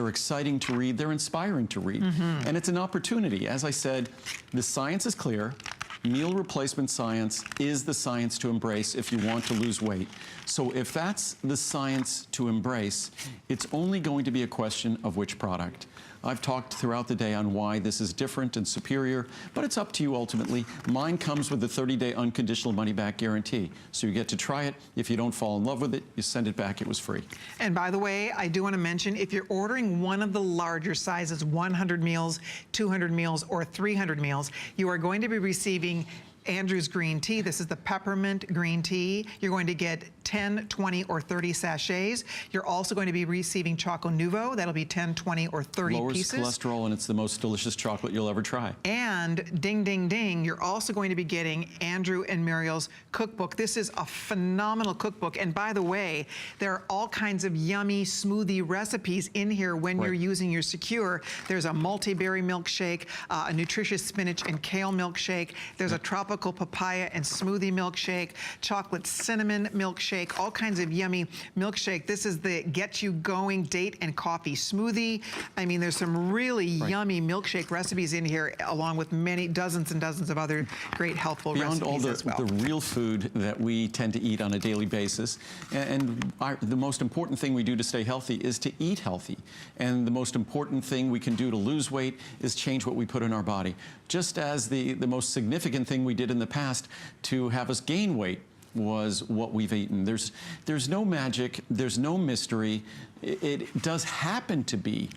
exciting to read, they're inspiring to read. And it's an opportunity. As I said, the science is clear. Meal replacement science is the science to embrace if you want to lose weight. So if that's the science to embrace, it's only going to be a question of which product. I've talked throughout the day on why this is different and superior, but it's up to you ultimately. Mine comes with a 30-day unconditional money-back guarantee. So you get to try it. If you don't fall in love with it, you send it back. It was free. And by the way, I do want to mention, if you're ordering one of the larger sizes, 100 meals, 200 meals, or 300 meals, you are going to be receiving Andrew's green tea. This is the peppermint green tea. You're going to get 10, 20, or 30 sachets. You're also going to be receiving Choco Nouveau. That'll be 10, 20, or 30 pieces. Lowers cholesterol, and it's the most delicious chocolate you'll ever try. And ding, ding, ding, you're also going to be getting Andrew and Muriel's cookbook. This is a phenomenal cookbook. And by the way, there are all kinds of yummy smoothie recipes in here when you're using your Secure. There's a multi-berry milkshake, a nutritious spinach and kale milkshake. There's a tropical papaya and smoothie milkshake, chocolate cinnamon milkshake, all kinds of yummy milkshake. This is the get you going date and coffee smoothie. I mean, there's some really yummy milkshake recipes in here, along with many dozens and dozens of other great healthful recipes as well. Beyond all the real food that we tend to eat on a daily basis, and the most important thing we do to stay healthy is to eat healthy. And the most important thing we can do to lose weight is change what we put in our body. Just as the most significant thing we did in the past to have us gain weight was what we've eaten. There's no magic, there's no mystery. It does happen to be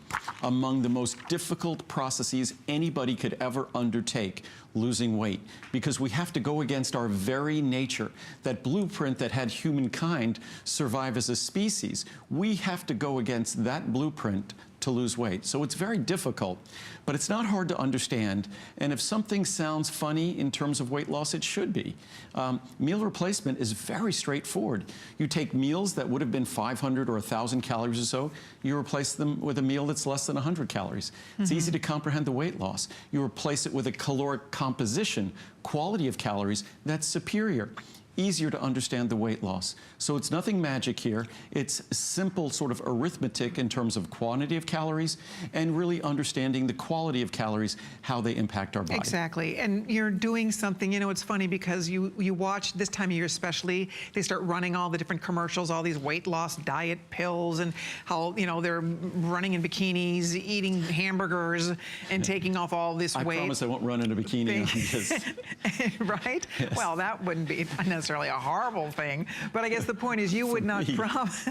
among the most difficult processes anybody could ever undertake, losing weight, because we have to go against our very nature, that blueprint that had humankind survive as a species. We have to go against that blueprint to lose weight. So it's very difficult, but it's not hard to understand. And if something sounds funny in terms of weight loss, it should be. Meal replacement is very straightforward. You take meals that would have been 500 or 1,000 calories or so, you replace them with a meal that's less than 100 calories. It's easy to comprehend the weight loss. You replace it with a caloric composition, quality of calories, that's superior. Easier to understand the weight loss. So it's nothing magic here. It's simple sort of arithmetic in terms of quantity of calories and really understanding the quality of calories, how they impact our body. Exactly. And you're doing something, you know, it's funny because you watch this time of year especially, they start running all the different commercials, all these weight loss diet pills and how, you know, they're running in bikinis, eating hamburgers and taking off all this weight. I promise I won't run in a bikini. Right? Yes. Well, that wouldn't be necessarily a horrible thing, but I guess the point is you would not promise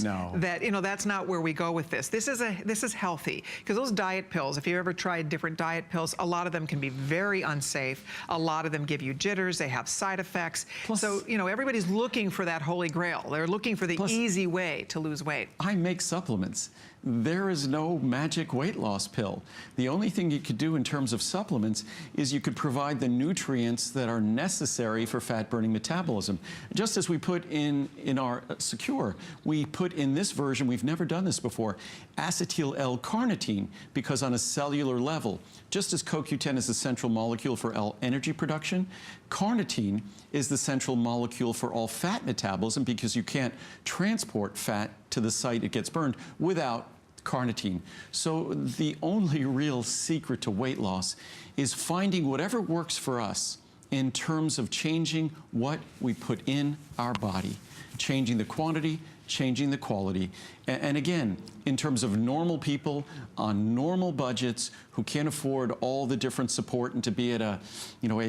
that, you know, that's not where we go with this. This is healthy, because those diet pills, if you ever tried different diet pills, a lot of them can be very unsafe. A lot of them give you jitters, they have side effects. Plus, so, you know, everybody's looking for that holy grail. They're looking for the easy way to lose weight. I make supplements. there is no magic weight loss pill. The only thing you could do in terms of supplements is you could provide the nutrients that are necessary for fat-burning metabolism. Just as we put in our Secure, we put in this version, we've never done this before, acetyl L-carnitine, because on a cellular level, just as CoQ10 is the central molecule for energy production, carnitine is the central molecule for all fat metabolism, because you can't transport fat to the site it gets burned without carnitine. So the only real secret to weight loss is finding whatever works for us in terms of changing what we put in our body, changing the quantity, changing the quality. And again, in terms of normal people on normal budgets who can't afford all the different support and to be at a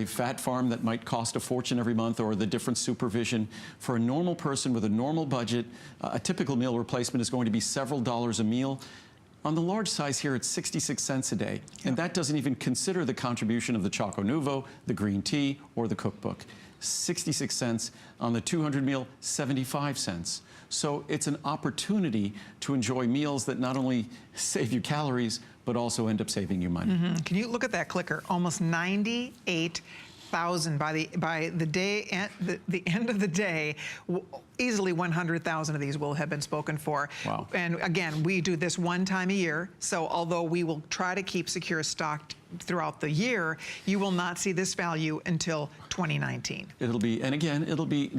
fat farm that might cost a fortune every month, or the different supervision, for a normal person with a normal budget, a typical meal replacement is going to be several dollars a meal. On the large size here, it's 66 cents a day. Yeah. And that doesn't even consider the contribution of the Choco Nuvo, the green tea, or the cookbook. 66 cents. On the 200 meal, 75 cents. So it's an opportunity to enjoy meals that not only save you calories, but also end up saving you money. Mm-hmm. Can you look at that clicker? Almost 98,000 by the day, the end of the day. Easily 100,000 of these will have been spoken for. Wow. And again, we do this one time a year. So although we will try to keep Secure stocked throughout the year, you will not see this value until 2019. It'll be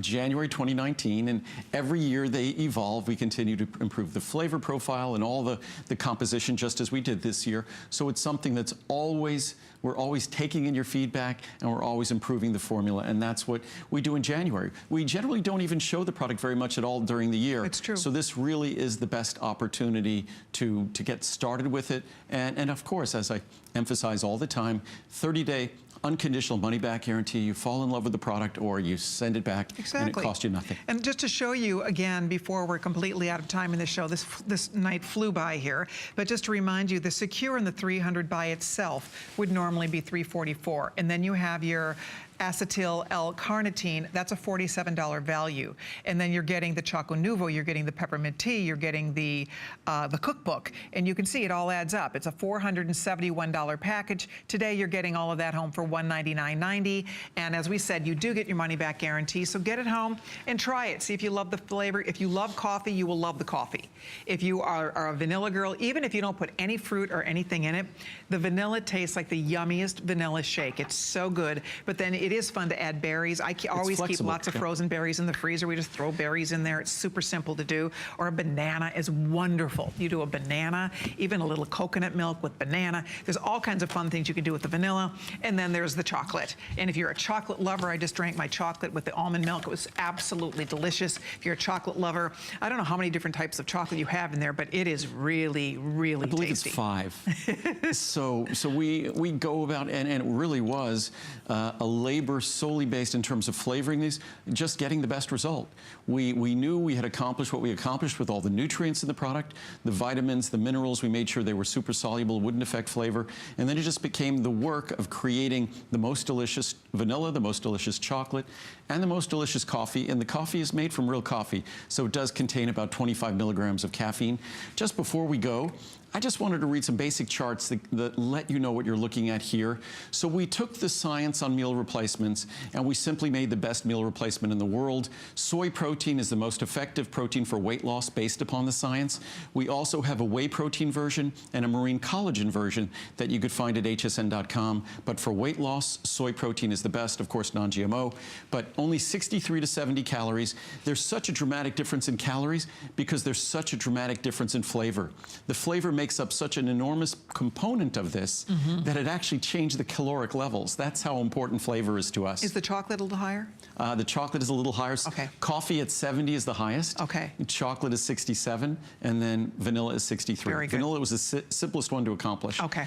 January 2019, and every year they evolve. We continue to improve the flavor profile and all the composition, just as we did this year. So it's something that's we're always taking in your feedback, and we're always improving the formula, and that's what we do in January. We generally don't even show the product very much at all during the year. It's true. So this really is the best opportunity to get started with it, and of course, as I emphasize all the time, 30-day unconditional money-back guarantee. You fall in love with the product, or you send it back, and it costs you nothing. And just to show you again, before we're completely out of time in the show, this night flew by here, but just to remind you, the Secure in the 300 by itself would normally be $344, and then you have your acetyl L-carnitine, that's a $47 value. And then you're getting the Choco Nuvo, you're getting the peppermint tea, you're getting the cookbook, and you can see it all adds up. It's a $471 package. Today you're getting all of that home for $199.90. And as we said, you do get your money back guarantee, so get it home and try it. See if you love the flavor. If you love coffee, you will love the coffee. If you are a vanilla girl, even if you don't put any fruit or anything in it, the vanilla tastes like the yummiest vanilla shake. It's so good. But then it is fun to add berries. I always keep lots of frozen berries in the freezer. We just throw berries in there. It's super simple to do. Or a banana is wonderful. You do a banana, even a little coconut milk with banana. There's all kinds of fun things you can do with the vanilla. And then there's the chocolate. And if you're a chocolate lover, I just drank my chocolate with the almond milk. It was absolutely delicious. If you're a chocolate lover, I don't know how many different types of chocolate you have in there, but it is really, really tasty. I believe it's 5. so we go about, and it really was a labor solely based in terms of flavoring these, just getting the best result. We knew we had accomplished what we accomplished with all the nutrients in the product, the vitamins, the minerals. We made sure they were super soluble, wouldn't affect flavor. And then it just became the work of creating the most delicious vanilla, the most delicious chocolate, and the most delicious coffee. And the coffee is made from real coffee, so it does contain about 25 milligrams of caffeine. Just before we go, I just wanted to read some basic charts that let you know what you're looking at here. So we took the science on meal replacements, and we simply made the best meal replacement in the world. Soy protein is the most effective protein for weight loss based upon the science. We also have a whey protein version and a marine collagen version that you could find at hsn.com. But for weight loss, soy protein is the best, of course, non-GMO, but only 63 to 70 calories. There's such a dramatic difference in calories because there's such a dramatic difference in flavor. The flavor makes up such an enormous component of this that it actually changed the caloric levels. That's how important flavor is to us. Is the chocolate a little higher? The chocolate is a little higher. Okay. Coffee at 70 is the highest. Okay. Chocolate is 67, and then vanilla is 63. Very good. Vanilla was the simplest one to accomplish. Okay.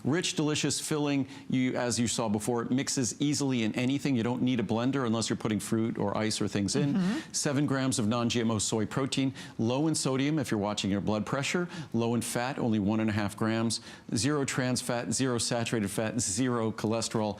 Rich, delicious, filling. As you saw before, it mixes easily in anything. You don't need a blender unless you're putting fruit or ice or things in. 7 grams of non-GMO soy protein. Low in sodium if you're watching your blood pressure. Low in fat fat, only 1.5 grams, 0 trans fat, 0 saturated fat, 0 cholesterol.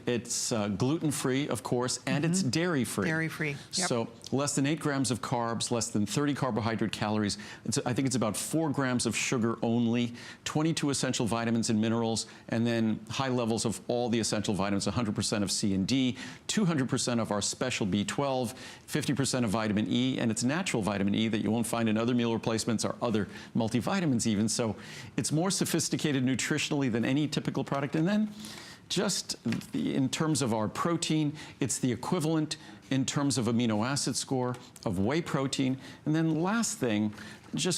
It's gluten-free, of course, and it's dairy-free. Dairy-free, yep. So less than 8 grams of carbs, less than 30 carbohydrate calories. I think it's about 4 grams of sugar only, 22 essential vitamins and minerals, and then high levels of all the essential vitamins, 100% of C and D, 200% of our special B12, 50% of vitamin E, and it's natural vitamin E that you won't find in other meal replacements or other multivitamins even. So it's more sophisticated nutritionally than any typical product. And then just in terms of our protein, it's the equivalent in terms of amino acid score of whey protein. And then last thing,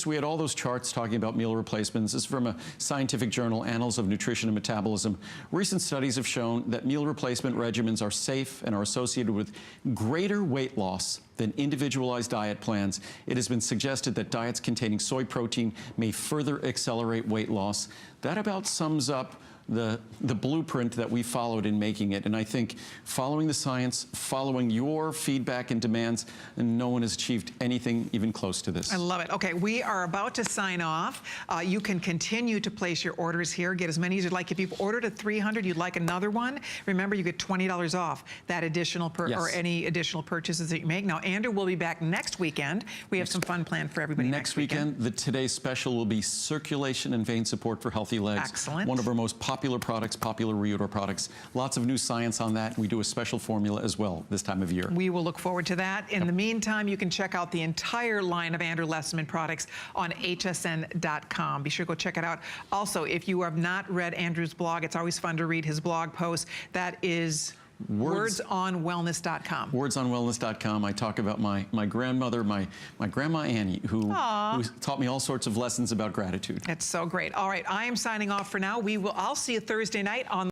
we had all those charts talking about meal replacements. This is from a scientific journal, Annals of Nutrition and Metabolism. Recent studies have shown that meal replacement regimens are safe and are associated with greater weight loss than individualized diet plans. It has been suggested that diets containing soy protein may further accelerate weight loss. That about sums up the blueprint that we followed in making it. And I think following the science, following your feedback and demands, and no one has achieved anything even close to this. I love it. Okay, we are about to sign off. You can continue to place your orders here. Get as many as you'd like. If you've ordered a 300, you'd like another one, remember you get $20 off that additional or any additional purchases that you make. Now, Andrew will be back next weekend. We have some fun planned for everybody next weekend. The today's special will be circulation and vein support for healthy legs. Excellent. One of our most popular products, popular reorder products. Lots of new science on that. We do a special formula as well this time of year. We will look forward to that. In the meantime, you can check out the entire line of Andrew Lessman products on hsn.com. Be sure to go check it out. Also, if you have not read Andrew's blog, it's always fun to read his blog posts. That is wordsonwellness.com. Wordsonwellness.com. I talk about my grandmother, my grandma Annie, who taught me all sorts of lessons about gratitude. That's so great. All right, I am signing off for now. I'll see you Thursday night on